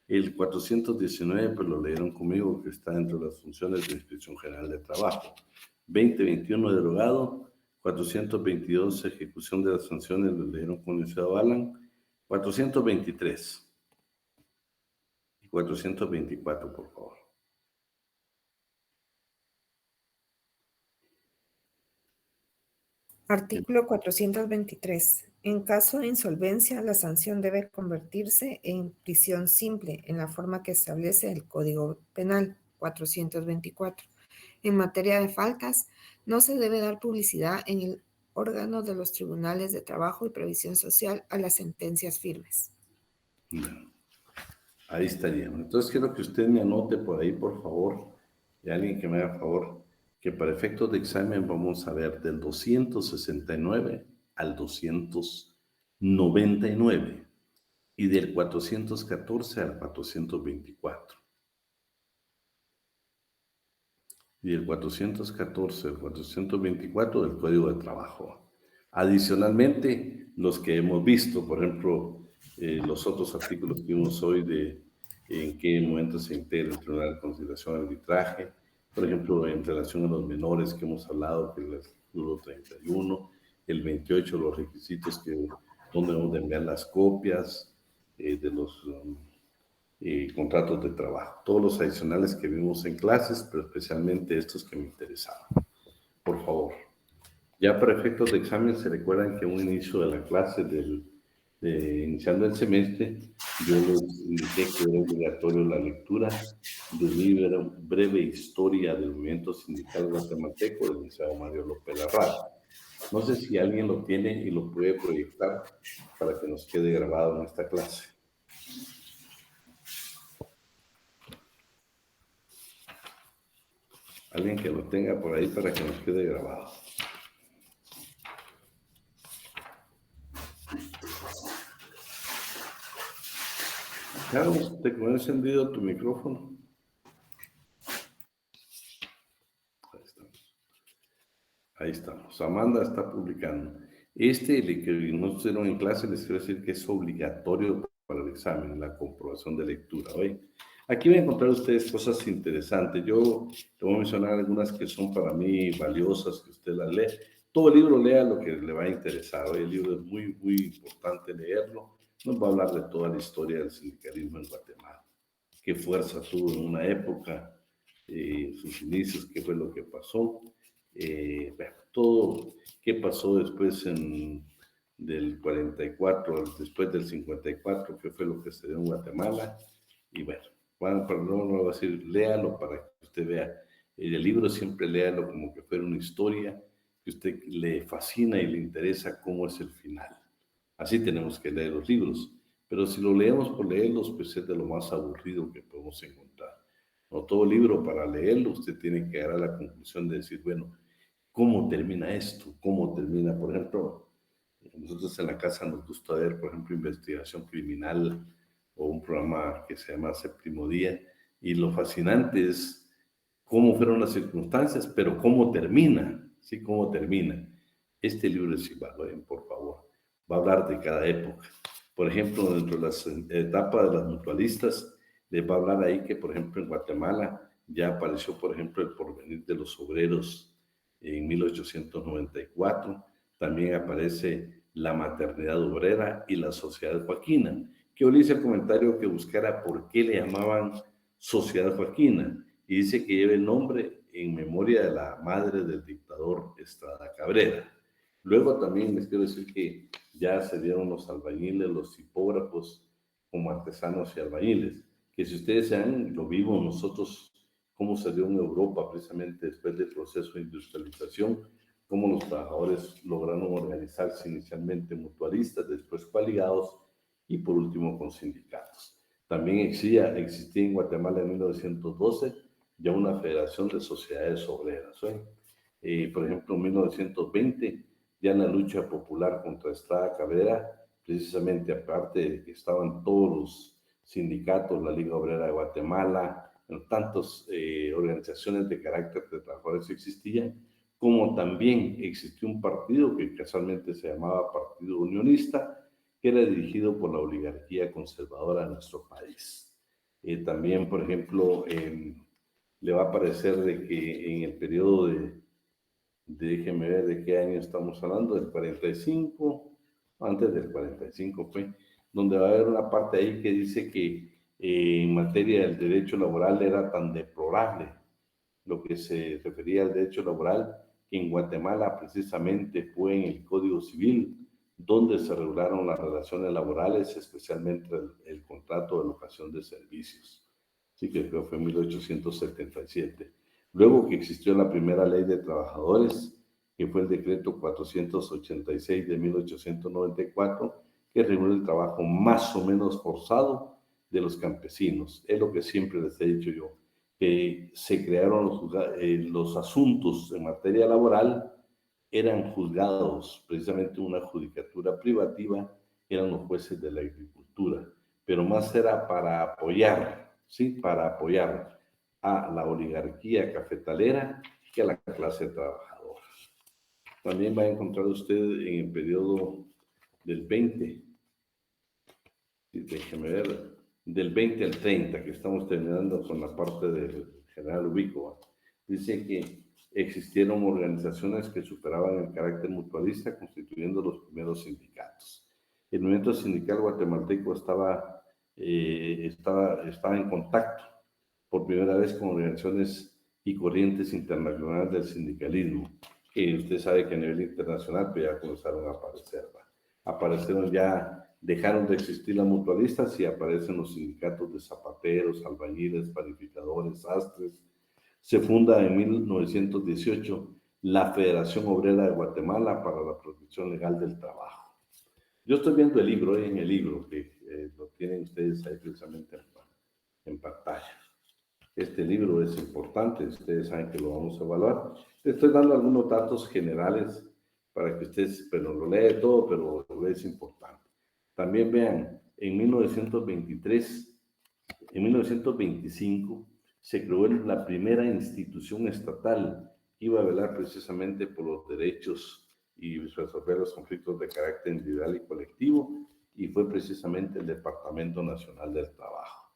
S1: El 419 pues lo leyeron conmigo, que está dentro de las funciones de la Inspección General de Trabajo. 2021 derogado. 422 ejecución de las sanciones lo leyeron con el licenciado Alan. 423 y 424, por favor.
S8: Artículo 423. En caso de insolvencia, la sanción debe convertirse en prisión simple, en la forma que establece el Código Penal 424. En materia de faltas, no se debe dar publicidad en el órgano de los tribunales de trabajo y previsión social a las sentencias firmes.
S1: Bueno, ahí estaría. Entonces quiero que usted me anote por ahí, por favor, y alguien que me haga favor, que para efectos de examen vamos a ver del 269 al 299 y del 414 al 424. Y el 414 al 424 del Código de Trabajo. Adicionalmente, los que hemos visto, por ejemplo, los otros artículos que vimos hoy de en qué momento se integra el Tribunal de Conciliación y Arbitraje, por ejemplo, en relación a los menores que hemos hablado, que es el artículo 31, el 28, los requisitos que donde debemos de enviar las copias de los contratos de trabajo. Todos los adicionales que vimos en clases, pero especialmente estos que me interesaban. Por favor. Ya para efectos de examen, se recuerdan que a un inicio de la clase iniciando el semestre, yo les indiqué que era obligatorio la lectura del libro Breve Historia del Movimiento Sindical Guatemalteco del licenciado Mario López Larraz. No sé si alguien lo tiene y lo puede proyectar para que nos quede grabado en esta clase. Alguien que lo tenga por ahí para que nos quede grabado. Carlos, ¿te quedó encendido tu micrófono? Ahí estamos. Ahí estamos. Amanda está publicando. El que no estuvieron en clase, les quiero decir que es obligatorio para el examen, la comprobación de lectura. Oye, aquí van a encontrar ustedes cosas interesantes. Yo te voy a mencionar algunas que son para mí valiosas, que usted las lee. Todo el libro lea lo que le va a interesar. Oye, el libro es muy, muy importante leerlo. Nos va a hablar de toda la historia del sindicalismo en Guatemala. Qué fuerza tuvo en una época, sus inicios, qué fue lo que pasó. Todo, qué pasó después del 44, después del 54, qué fue lo que se dio en Guatemala. Y bueno, para no voy a decir, léalo para que usted vea. El libro siempre léalo como que fuera una historia que a usted le fascina y le interesa cómo es el final. Así tenemos que leer los libros, pero si lo leemos por leerlos, pues es de lo más aburrido que podemos encontrar. No todo libro para leerlo, usted tiene que llegar a la conclusión de decir, bueno, ¿cómo termina esto? ¿Cómo termina? Por ejemplo, nosotros en la casa nos gusta ver, por ejemplo, investigación criminal o un programa que se llama Séptimo Día, y lo fascinante es cómo fueron las circunstancias, pero cómo termina, ¿sí? ¿Cómo termina? Este libro es igual, por favor. Va a hablar de cada época. Por ejemplo, dentro de las etapas de las mutualistas, les va a hablar ahí que, por ejemplo, en Guatemala ya apareció, por ejemplo, el porvenir de los obreros en 1894. También aparece la maternidad obrera y la sociedad joaquina. Que yo le hice el comentario que buscara por qué le llamaban sociedad joaquina. Y dice que lleva el nombre en memoria de la madre del dictador Estrada Cabrera. Luego también les quiero decir que ya se dieron los albañiles, los tipógrafos como artesanos y albañiles, que si ustedes lo vimos nosotros, cómo se dio en Europa precisamente después del proceso de industrialización, cómo los trabajadores lograron organizarse inicialmente mutualistas, después coaligados y por último con sindicatos. También existía en Guatemala en 1912 ya una federación de sociedades obreras. Por ejemplo, en 1920 ya en la lucha popular contra Estrada Cabrera, precisamente aparte de que estaban todos los sindicatos, la Liga Obrera de Guatemala, tantas organizaciones de carácter de trabajadores existían, como también existió un partido que casualmente se llamaba Partido Unionista, que era dirigido por la oligarquía conservadora de nuestro país. También, por ejemplo, le va a parecer de que en el periodo déjeme ver de qué año estamos hablando, del 45, antes del 45 fue, donde va a haber una parte ahí que dice que en materia del derecho laboral era tan deplorable lo que se refería al derecho laboral, que en Guatemala precisamente fue en el Código Civil donde se regularon las relaciones laborales, especialmente el contrato de locación de servicios. Sí, que creo que fue en 1877. Luego que existió la primera ley de trabajadores, que fue el decreto 486 de 1894, que regula el trabajo más o menos forzado de los campesinos. Es lo que siempre les he dicho yo, que se crearon los asuntos en materia laboral, eran juzgados, precisamente una judicatura privativa, eran los jueces de la agricultura, pero más era para apoyar, ¿sí? Para apoyar a la oligarquía cafetalera que a la clase trabajadora. También va a encontrar usted en el periodo del 20, déjeme ver, del 20 al 30, que estamos terminando con la parte del general Ubico, dice que existieron organizaciones que superaban el carácter mutualista, constituyendo los primeros sindicatos. El movimiento sindical guatemalteco estaba en contacto por primera vez con organizaciones y corrientes internacionales del sindicalismo, que usted sabe que a nivel internacional pues ya comenzaron a aparecer. Aparecieron ya, dejaron de existir las mutualistas y aparecen los sindicatos de zapateros, albañiles, panificadores, sastres. Se funda en 1918 la Federación Obrera de Guatemala para la Protección Legal del Trabajo. Yo estoy viendo el libro, en el libro, que lo tienen ustedes ahí precisamente en pantalla. Este libro es importante, ustedes saben que lo vamos a evaluar. Les estoy dando algunos datos generales para que ustedes, pero lo leen todo, pero es importante. También vean, en 1925, se creó la primera institución estatal que iba a velar precisamente por los derechos y resolver los conflictos de carácter individual y colectivo, y fue precisamente el Departamento Nacional del Trabajo.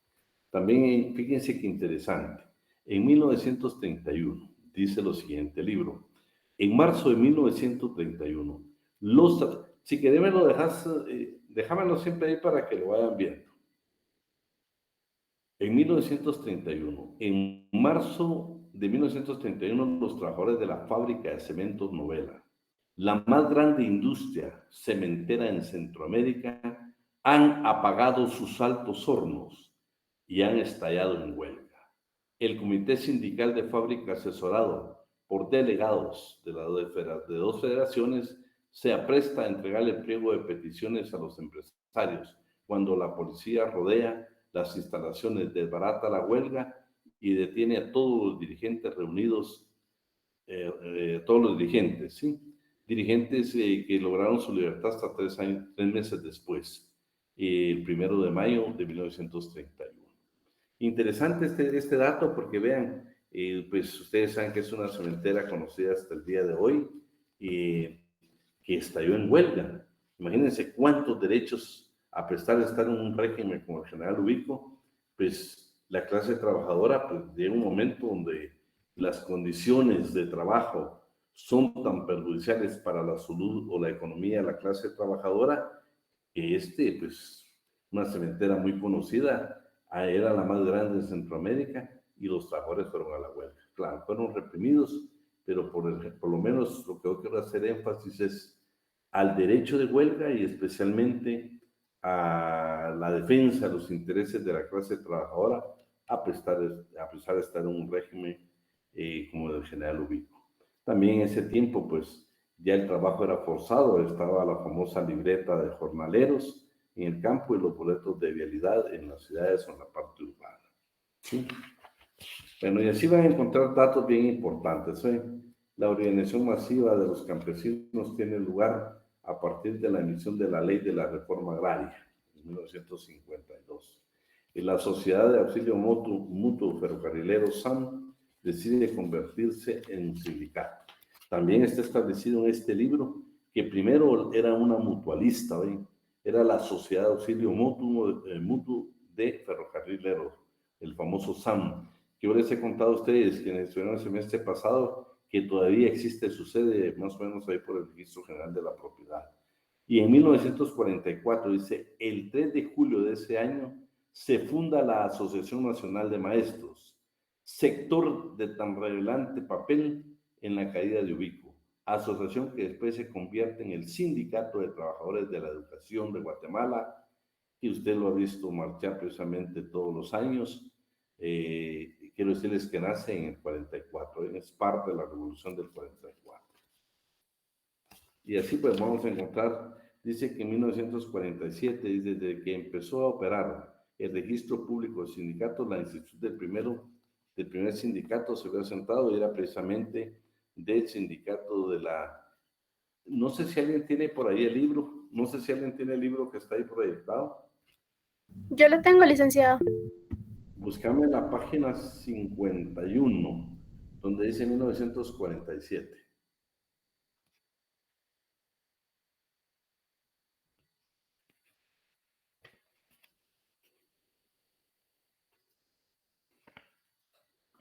S1: También, fíjense qué interesante, en 1931, dice lo siguiente el libro, en marzo de 1931, si querés me lo dejas, déjamelo siempre ahí para que lo vayan viendo. En 1931, en marzo de 1931, los trabajadores de la fábrica de cementos Novela, la más grande industria cementera en Centroamérica, han apagado sus altos hornos y han estallado en huelga. El Comité Sindical de Fábrica, asesorado por delegados de dos federaciones, se apresta a entregar el pliego de peticiones a los empresarios cuando la policía rodea las instalaciones, desbarata la huelga y detiene a todos los dirigentes reunidos, todos los dirigentes, ¿sí? Dirigentes que lograron su libertad hasta 3 meses después, el 1 de mayo de 1931. Interesante este dato porque vean, pues ustedes saben que es una cementera conocida hasta el día de hoy, que estalló en huelga. Imagínense cuántos derechos, a pesar de estar en un régimen como el general Ubico, pues la clase trabajadora pues llega un momento donde las condiciones de trabajo son tan perjudiciales para la salud o la economía de la clase trabajadora, que pues una cementera muy conocida, era la más grande de Centroamérica, y los trabajadores fueron a la huelga. Claro, fueron reprimidos, pero por lo menos lo que yo quiero hacer énfasis es al derecho de huelga y especialmente a la defensa de los intereses de la clase trabajadora, a pesar de estar en un régimen como el general Ubico. También en ese tiempo, pues, ya el trabajo era forzado, estaba la famosa libreta de jornaleros en el campo y los boletos de vialidad en las ciudades o en la parte urbana. ¿Sí? Bueno, y así van a encontrar datos bien importantes. La organización masiva de los campesinos tiene lugar a partir de la emisión de la Ley de la Reforma Agraria, en 1952. Y la Sociedad de Auxilio Mutuo Ferrocarrilero SAM decide convertirse en un sindicato. También está establecido en este libro que primero era una mutualista, era la Sociedad de Auxilio Mutuo de Ferrocarrileros, el famoso SAM, que yo les he contado a ustedes que estuvieron el semestre pasado, que todavía existe su sede más o menos ahí por el Registro General de la Propiedad. Y en 1944, dice, el 3 de julio de ese año, se funda la Asociación Nacional de Maestros, sector de tan relevante papel en la caída de Ubico, asociación que después se convierte en el Sindicato de Trabajadores de la Educación de Guatemala, y usted lo ha visto marchar precisamente todos los años. Quiero decirles que nace en el 44, es parte de la revolución del 44. Y así pues vamos a encontrar, dice que en 1947, desde que empezó a operar el registro público de sindicatos, la institución del primer sindicato se había sentado y era precisamente del sindicato de la... No sé si alguien tiene por ahí el libro, no sé si alguien tiene el libro que está ahí proyectado.
S2: Yo lo tengo, licenciado.
S1: Búscame la página 51, donde dice 1947.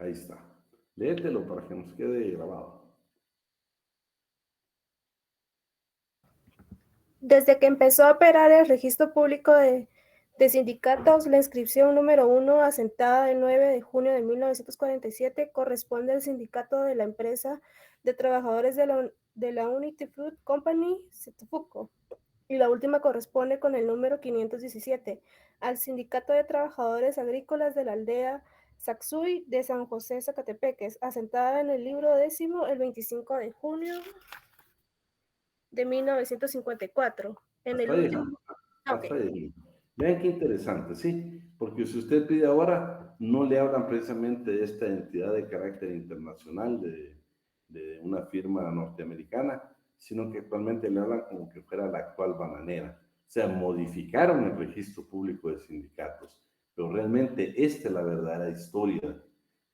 S1: Ahí está. Léetelo para que nos quede grabado.
S14: Desde que empezó a operar el registro público de sindicatos, la inscripción número 1, asentada el 9 de junio de 1947, corresponde al sindicato de la empresa de trabajadores de la Unity Fruit Company, Setufuco, y la última corresponde con el número 517, al sindicato de trabajadores agrícolas de la aldea Saxuy de San José, Zacatepeques, asentada en el libro 10, el 25 de junio de 1954. En el último...
S1: Hasta ahí. Vean qué interesante, ¿sí? Porque si usted pide ahora, no le hablan precisamente de esta entidad de carácter internacional, de una firma norteamericana, sino que actualmente le hablan como que fuera la actual bananera. O sea, modificaron el registro público de sindicatos, pero realmente esta es la verdadera historia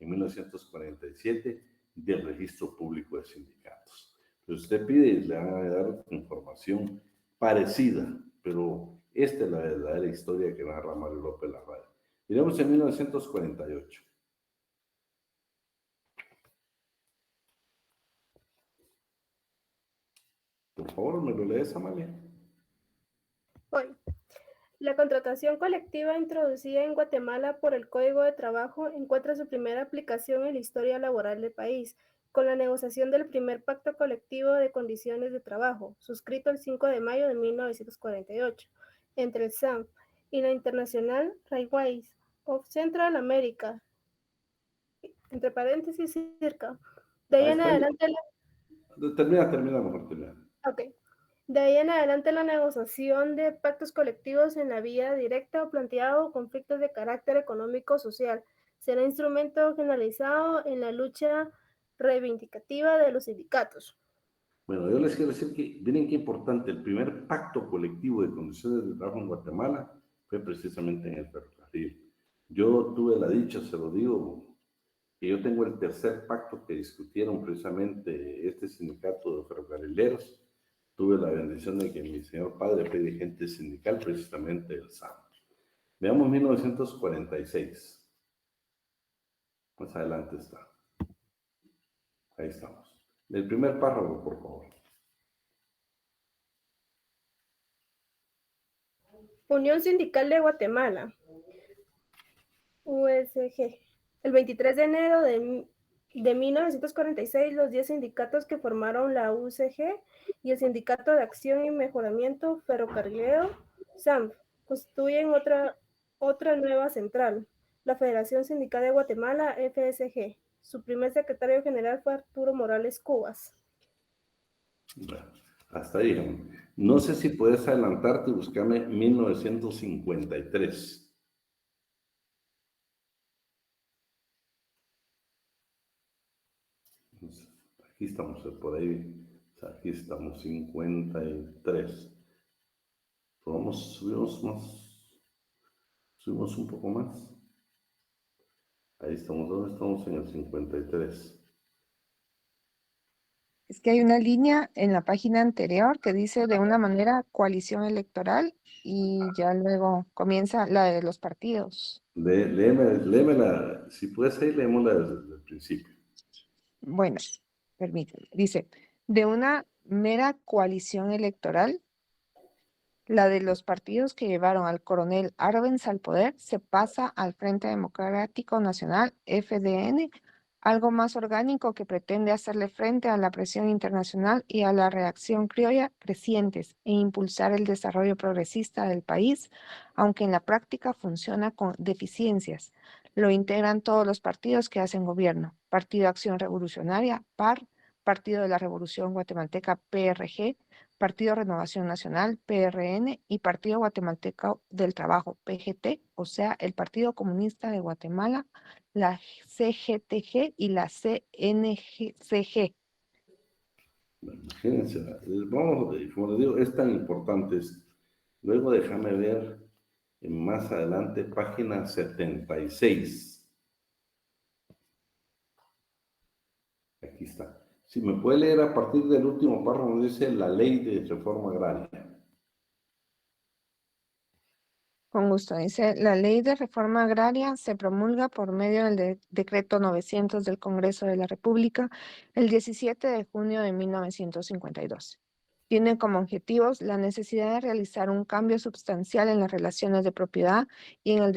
S1: en 1947 del registro público de sindicatos. Pero usted pide y le van a dar información parecida, pero esta es la verdadera historia que narra Mario López Larraín. Miremos en 1948. Por favor, ¿me lo lees, Amalia?
S14: Hoy, la contratación colectiva introducida en Guatemala por el Código de Trabajo encuentra su primera aplicación en la historia laboral del país, con la negociación del primer pacto colectivo de condiciones de trabajo, suscrito el 5 de mayo de 1948, entre el SAMP y la International Railways of Central America, entre paréntesis, CIRCA. De ahí en adelante...
S1: Termina mejor, termina.
S14: Ok. De ahí en adelante la negociación de pactos colectivos en la vía directa o planteado conflictos de carácter económico-social será instrumento generalizado en la lucha reivindicativa de los sindicatos.
S1: Bueno, yo les quiero decir que, miren qué importante, el primer pacto colectivo de condiciones de trabajo en Guatemala fue precisamente en el ferrocarril. Yo tuve la dicha, se lo digo, que yo tengo el tercer pacto que discutieron precisamente este sindicato de ferrocarrileros. Tuve la bendición de que mi señor padre fue dirigente sindical precisamente del SAM. Veamos 1946. Más adelante está. Ahí estamos. El primer párrafo, por favor.
S14: Unión Sindical de Guatemala, USG. El 23 de enero de 1946, los 10 sindicatos que formaron la UCG y el Sindicato de Acción y Mejoramiento Ferrocarrilero, SAMF, constituyen otra nueva central, la Federación Sindical de Guatemala, FSG. Su primer secretario general fue Arturo Morales Cubas.
S1: Bueno, hasta ahí. No sé si puedes adelantarte y buscarme 1953. Aquí estamos, por ahí. Aquí estamos, 53. Subimos más. Subimos un poco más. Ahí estamos, ¿dónde estamos? En el 53.
S8: Es que hay una línea en la página anterior que dice de una manera coalición electoral y ya luego comienza la de los partidos.
S1: Léemela, si puedes ahí, léemosla desde el principio.
S8: Bueno, permíteme. Dice, de una mera coalición electoral, la de los partidos que llevaron al coronel Arbenz al poder se pasa al Frente Democrático Nacional, FDN,
S15: algo más orgánico que pretende hacerle frente a la presión internacional y a la reacción criolla crecientes e impulsar el desarrollo progresista del país, aunque en la práctica funciona con deficiencias. Lo integran todos los partidos que hacen gobierno: Partido Acción Revolucionaria, PAR, Partido de la Revolución Guatemalteca, PRG, Partido Renovación Nacional, PRN, y Partido Guatemalteco del Trabajo, PGT, o sea, el Partido Comunista de Guatemala, la CGTG y la CNCG.
S1: Imagínense, vamos, como les digo, es tan importante esto. Luego déjame ver más adelante, página 76. Aquí está. Si me puede leer a partir del último párrafo, donde dice la ley de reforma agraria.
S15: Con gusto. Dice, la ley de reforma agraria se promulga por medio del decreto 900 del Congreso de la República el 17 de junio de 1952. Tiene como objetivos la necesidad de realizar un cambio sustancial en las relaciones de propiedad y en el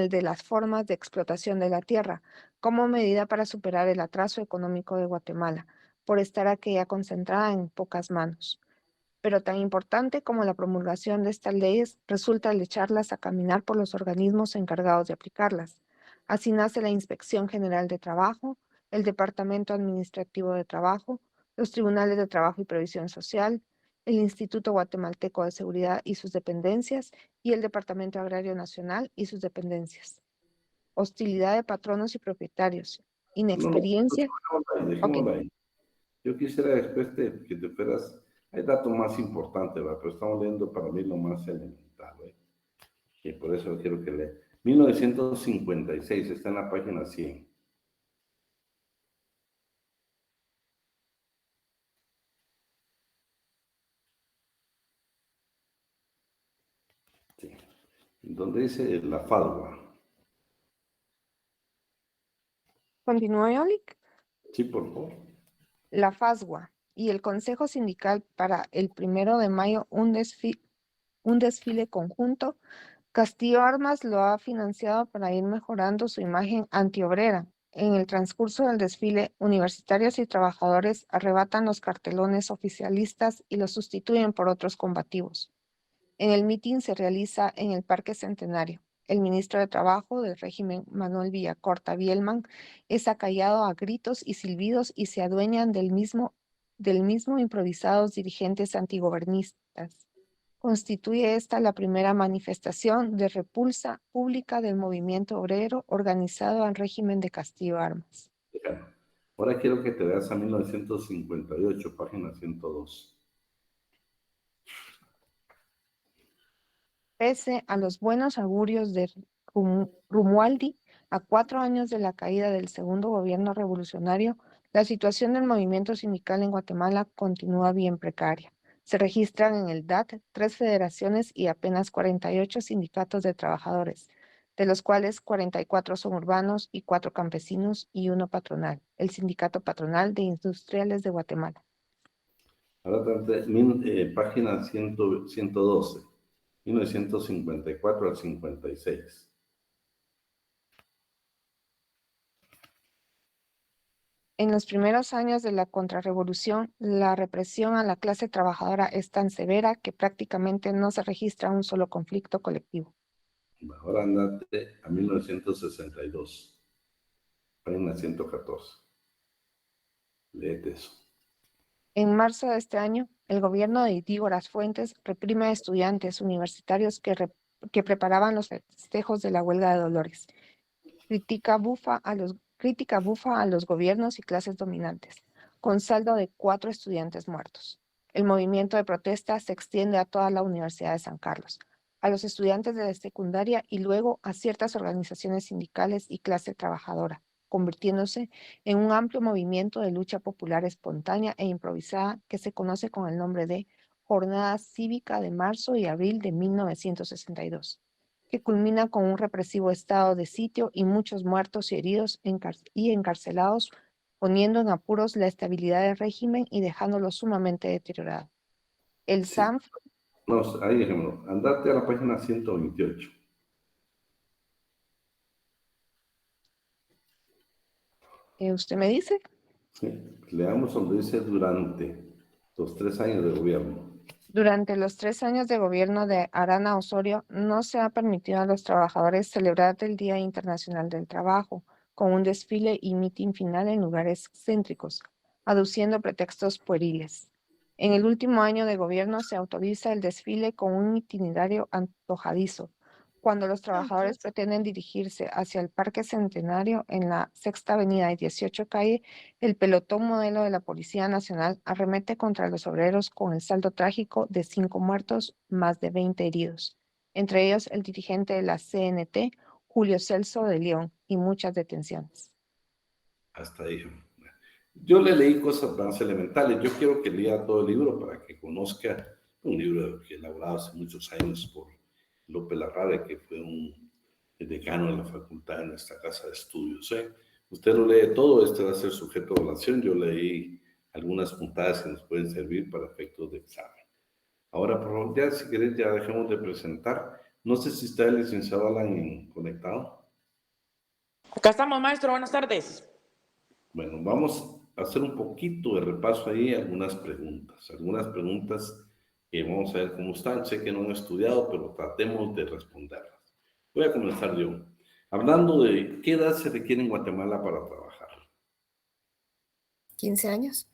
S15: de las formas de explotación de la tierra, como medida para superar el atraso económico de Guatemala, por estar aquella concentrada en pocas manos. Pero tan importante como la promulgación de estas leyes resulta el echarlas a caminar por los organismos encargados de aplicarlas. Así nace la Inspección General de Trabajo, el Departamento Administrativo de Trabajo, los Tribunales de Trabajo y Previsión Social, el Instituto Guatemalteco de Seguridad y sus dependencias, y el Departamento Agrario Nacional y sus dependencias. Hostilidad de patronos y propietarios, inexperiencia.
S1: Dejémoslo ahí. Yo quisiera después que te fueras. Hay datos más importantes, ¿verdad? Pero estamos leyendo para mí lo más elemental, ¿verdad? Y por eso quiero que lea. 1956, está en la página 100. Sí. Donde dice la FADUA.
S15: ¿Continúa, Yolik?
S1: Sí, por favor.
S15: La FASGUA y el Consejo Sindical para el 1 de mayo un desfile conjunto. Castillo Armas lo ha financiado para ir mejorando su imagen antiobrera. En el transcurso del desfile, universitarios y trabajadores arrebatan los cartelones oficialistas y los sustituyen por otros combativos. En el mitin se realiza en el Parque Centenario. El ministro de Trabajo del régimen, Manuel Villacorta Bielman, es acallado a gritos y silbidos y se adueñan del mismo improvisados dirigentes antigobernistas. Constituye esta la primera manifestación de repulsa pública del movimiento obrero organizado al régimen de Castillo Armas.
S1: Ahora quiero que te veas a 1958, página 102.
S15: Pese a los buenos augurios de Romualdi, a 4 años de la caída del segundo gobierno revolucionario, la situación del movimiento sindical en Guatemala continúa bien precaria. Se registran en el DAT 3 federaciones y apenas 48 sindicatos de trabajadores, de los cuales 44 son urbanos y 4 campesinos y 1 patronal, el Sindicato Patronal de Industriales de Guatemala.
S1: Ahora, página 112. 1954 al 56.
S15: En los primeros años de la contrarrevolución, la represión a la clase trabajadora es tan severa que prácticamente no se registra un solo conflicto colectivo.
S1: Ahora andate a 1962, página 114. Léete eso.
S15: En marzo de este año, el gobierno de Dígoras Fuentes reprime a estudiantes universitarios que preparaban los festejos de la huelga de Dolores. Crítica bufa a los gobiernos y clases dominantes, con saldo de 4 estudiantes muertos. El movimiento de protesta se extiende a toda la Universidad de San Carlos, a los estudiantes de la secundaria y luego a ciertas organizaciones sindicales y clase trabajadora, convirtiéndose en un amplio movimiento de lucha popular espontánea e improvisada que se conoce con el nombre de Jornada Cívica de marzo y abril de 1962, que culmina con un represivo estado de sitio y muchos muertos y heridos y encarcelados, poniendo en apuros la estabilidad del régimen y dejándolo sumamente deteriorado. El SANF...
S1: No, ahí ejemplo, andate a la página 128.
S15: ¿Usted me dice?
S1: Sí. Leamos donde dice durante los 3 años de gobierno.
S15: Durante los 3 años de gobierno de Arana Osorio, no se ha permitido a los trabajadores celebrar el Día Internacional del Trabajo con un desfile y mitin final en lugares céntricos, aduciendo pretextos pueriles. En el último año de gobierno se autoriza el desfile con un itinerario antojadizo, cuando los trabajadores pretenden dirigirse hacia el Parque Centenario en la Sexta Avenida y 18 Calle. El pelotón modelo de la Policía Nacional arremete contra los obreros con el saldo trágico de 5 muertos, más de 20 heridos, entre ellos el dirigente de la CNT, Julio Celso de León, y muchas detenciones.
S1: Hasta ahí. Yo le leí cosas más elementales. Yo quiero que lea todo el libro para que conozca un libro que elaborado hace muchos años por López Larrabe, que fue un decano de la facultad en nuestra casa de estudios. Usted lo lee todo, este va a ser sujeto de evaluación. Yo leí algunas puntadas que nos pueden servir para efectos de examen. Ahora, por favor, ya si querés, ya dejemos de presentar. No sé si está el licenciado Alan conectado.
S16: Acá estamos, maestro. Buenas tardes.
S1: Bueno, vamos a hacer un poquito de repaso ahí, algunas preguntas que vamos a ver cómo están. Sé que no han estudiado, pero tratemos de responderlas. Voy a comenzar yo. Hablando de qué edad se requiere en Guatemala para trabajar.
S8: 15 años.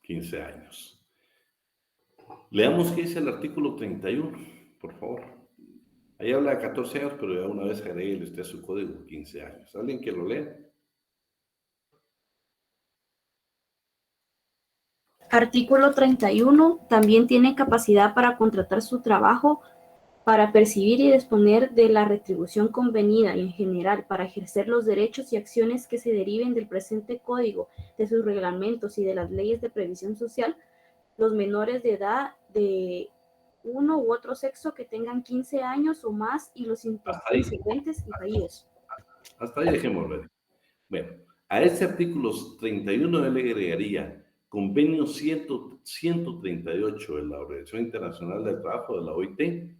S1: 15 años. Leamos qué dice el artículo 31, por favor. Ahí habla de 14 años, pero ya una vez agreguele usted a su código 15 años. ¿Alguien que lo lea?
S13: Artículo 31. También tiene capacidad para contratar su trabajo, para percibir y disponer de la retribución convenida y en general para ejercer los derechos y acciones que se deriven del presente código, de sus reglamentos y de las leyes de previsión social, los menores de edad de uno u otro sexo que tengan 15 años o más y los insolventes y fallidos.
S1: Hasta ahí dejémoslo. Bueno, a este artículo 31 él le agregaría convenio 138 de la Organización Internacional del Trabajo, de la OIT,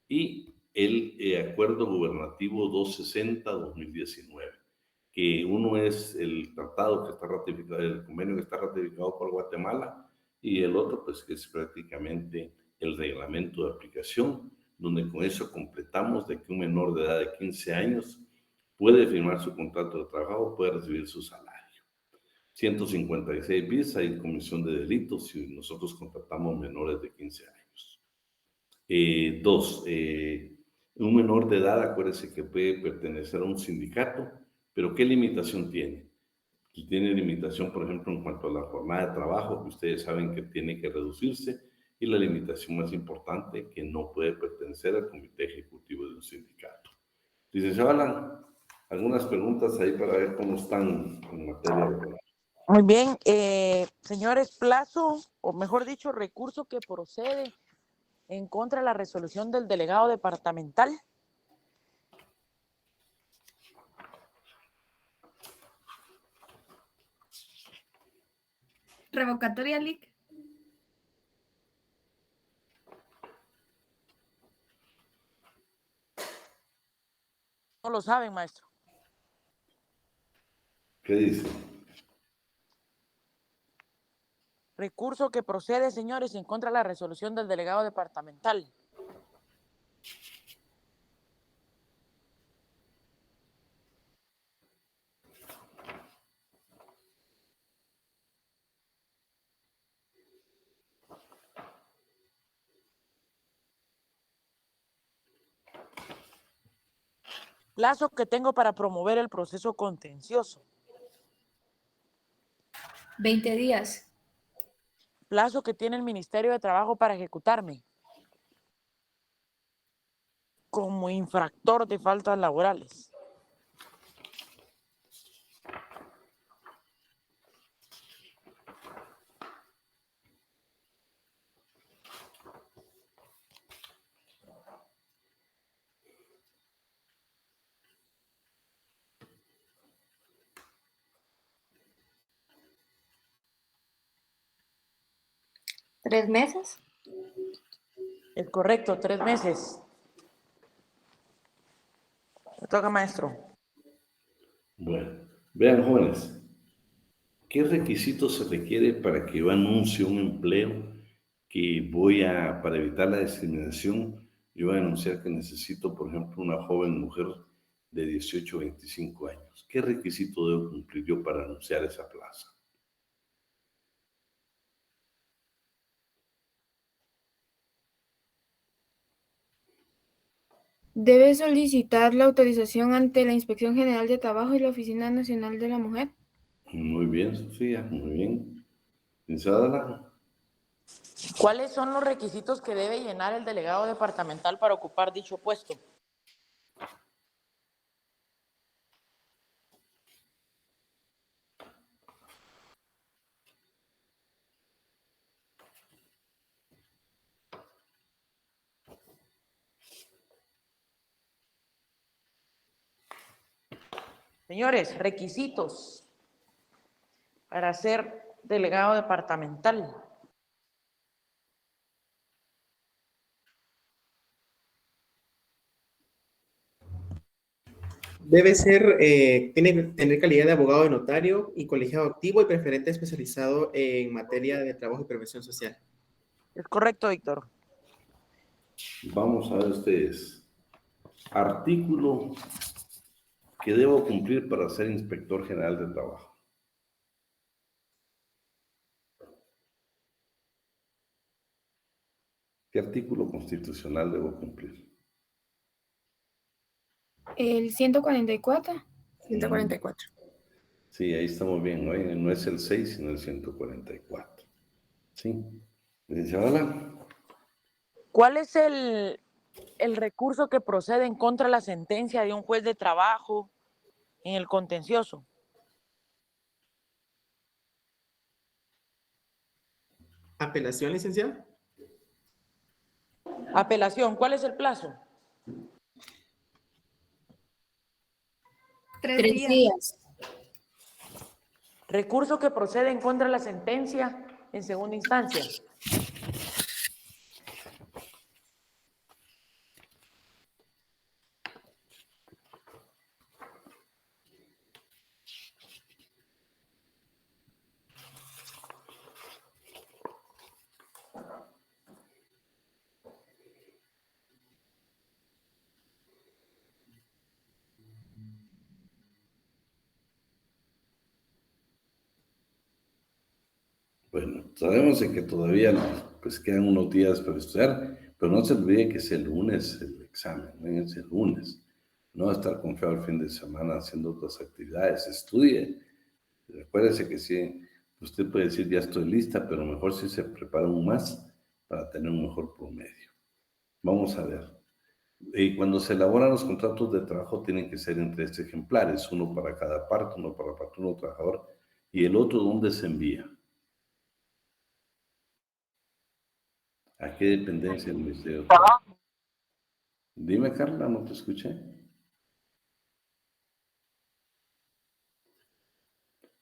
S1: y el Acuerdo Gubernativo 260-2019, que uno es el tratado que está ratificado, el convenio que está ratificado por Guatemala, y el otro, pues, que es prácticamente el reglamento de aplicación, donde con eso completamos de que un menor de edad de 15 años puede firmar su contrato de trabajo, puede recibir su salario. 156 bis, hay comisión de delitos si nosotros contratamos menores de 15 años. Un menor de edad, acuérdese que puede pertenecer a un sindicato, pero ¿qué limitación tiene? Tiene limitación, por ejemplo, en cuanto a la jornada de trabajo, que ustedes saben que tiene que reducirse, y la limitación más importante, que no puede pertenecer al comité ejecutivo de un sindicato. Licenciado Alan, algunas preguntas ahí para ver cómo están en materia laboral.
S16: Muy bien. Señores, plazo, o mejor dicho, recurso que procede en contra de la resolución del delegado departamental.
S12: Revocatoria, Lic.
S16: No lo saben, maestro.
S1: ¿Qué dice?
S16: Recurso que procede, señores, en contra de la resolución del delegado departamental. Plazo que tengo para promover el proceso contencioso.
S12: 20 días.
S16: Plazo que tiene el Ministerio de Trabajo para ejecutarme como infractor de faltas laborales.
S13: ¿3 meses?
S16: Es correcto, 3 meses. Me toca, maestro.
S1: Bueno, Vean, jóvenes, ¿qué requisitos se requiere para que yo anuncie un empleo para evitar la discriminación, yo voy a anunciar que necesito, por ejemplo, una joven mujer de 18 o 25 años? ¿Qué requisito debo cumplir yo para anunciar esa plaza?
S12: Debe solicitar la autorización ante la Inspección General de Trabajo y la Oficina Nacional de la Mujer.
S1: Muy bien, Sofía, muy bien. Licenciada,
S16: ¿Cuáles son los requisitos que debe llenar el delegado departamental para ocupar dicho puesto? Señores, requisitos para ser delegado departamental.
S17: Debe ser, tiene que tener calidad de abogado de notario y colegiado activo y preferente especializado en materia de trabajo y prevención social.
S16: Es correcto, Víctor.
S1: vamos a ver ustedes. Artículo que debo cumplir para ser inspector general de trabajo. ¿Qué artículo constitucional debo cumplir?
S12: El 144.
S8: 144.
S1: Sí, ahí estamos bien, ¿no? No es el 6, sino el 144. Sí. Licenciada,
S16: ¿Cuál es el recurso que procede en contra de la sentencia de un juez de trabajo en el contencioso?
S17: ¿Apelación, licenciado?
S16: Apelación, ¿cuál es el plazo?
S12: 3 días.
S16: Recurso que procede en contra de la sentencia en segunda instancia.
S1: bueno, sabemos de que todavía pues quedan unos días para estudiar, pero no se olvide que es el lunes el examen, ¿no? Es el lunes. No estar confiado el fin de semana haciendo otras actividades, estudie. Recuérdese que sí, usted puede decir ya estoy lista, pero mejor si se prepara aún más para tener un mejor promedio. Vamos a ver. Y cuando se elaboran los contratos de trabajo tienen que ser en 3 ejemplares, uno para cada parte, uno para patrón o trabajador, y el otro ¿dónde se envía? ¿A qué dependencia del Ministerio de Trabajo? Dime, Carla, no te escuché.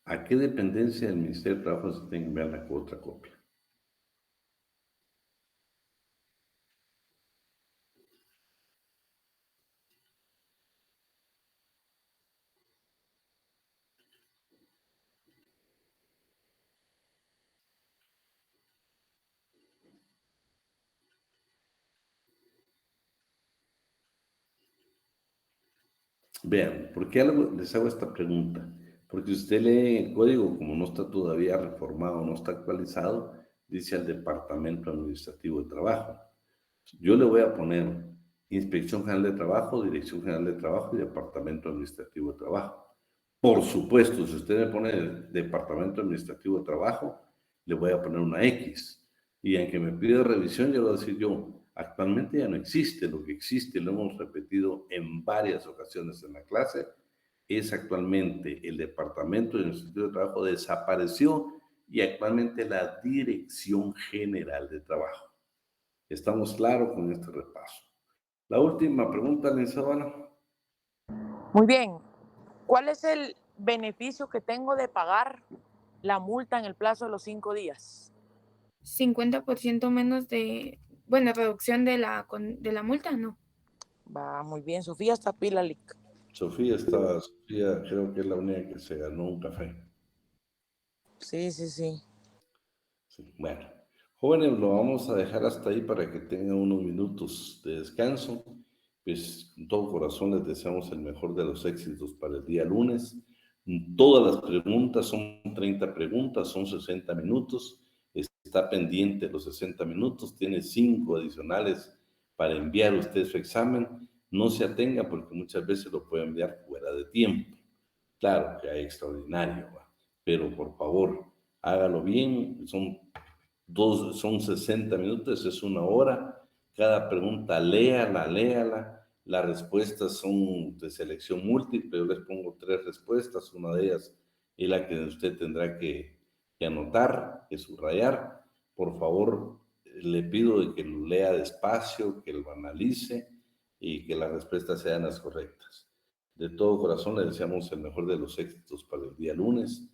S1: ¿A qué dependencia del Ministerio de Trabajo se tiene que enviar la otra copia? Vean, ¿por qué les hago esta pregunta? Porque usted lee el código, como no está todavía reformado, no está actualizado, dice al Departamento Administrativo de Trabajo. Yo le voy a poner Inspección General de Trabajo, Dirección General de Trabajo y Departamento Administrativo de Trabajo. Por supuesto, si usted me pone el Departamento Administrativo de Trabajo, le voy a poner una X. Y aunque me pida revisión, yo le voy a decir actualmente ya no existe. Lo que existe, lo hemos repetido en varias ocasiones en la clase, es actualmente el Departamento Administrativo de Trabajo desapareció y actualmente la Dirección General de Trabajo. ¿Estamos claros con este repaso? La última pregunta, licenciada.
S16: Muy bien. ¿Cuál es el beneficio que tengo de pagar la multa en el plazo de los 5 días?
S12: 50% menos de, bueno, reducción de la multa, ¿no?
S16: Va muy bien, Sofía, está pila, Lic.
S1: Sofía creo que es la única que se ganó un café.
S16: Sí, sí, sí.
S1: Sí, bueno, jóvenes, lo vamos a dejar hasta ahí para que tengan unos minutos de descanso. Pues con todo corazón les deseamos el mejor de los éxitos para el día lunes. Todas las preguntas, son 30 preguntas, son 60 minutos. Está pendiente los 60 minutos, tiene 5 adicionales para enviar usted su examen. No se atenga porque muchas veces lo puede enviar fuera de tiempo. Claro que hay extraordinario, ¿va? Pero por favor, hágalo bien. Son 60 minutos, es 1 hora. Cada pregunta, léala. Las respuestas son de selección múltiple. Yo les pongo 3 respuestas. Una de ellas es la que usted tendrá que anotar, que subrayar. Por favor, le pido de que lo lea despacio, que lo analice y que las respuestas sean las correctas. De todo corazón le deseamos el mejor de los éxitos para el día lunes.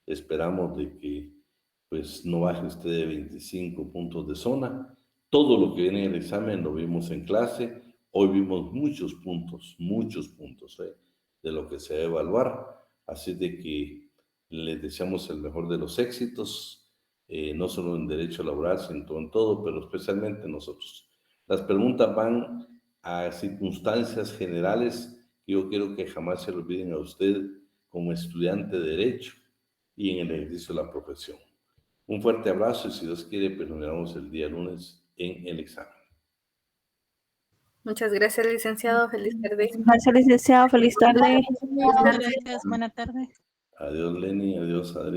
S1: Esperamos de que pues no baje usted de 25 puntos de zona. Todo lo que viene en el examen lo vimos en clase. Hoy vimos muchos puntos de lo que se va a evaluar. Así de que les deseamos el mejor de los éxitos, no solo en derecho laboral, sino en todo, pero especialmente nosotros. Las preguntas van a circunstancias generales que yo quiero que jamás se le olviden a usted como estudiante de derecho y en el ejercicio de la profesión. Un fuerte abrazo y si Dios quiere, pues nos vemos el día lunes en el examen.
S14: Muchas gracias, licenciado. Feliz tarde.
S13: Gracias, licenciado. Feliz tarde.
S18: Muchas gracias. Buena tarde.
S1: Adiós, Lenny. Adiós, Adri.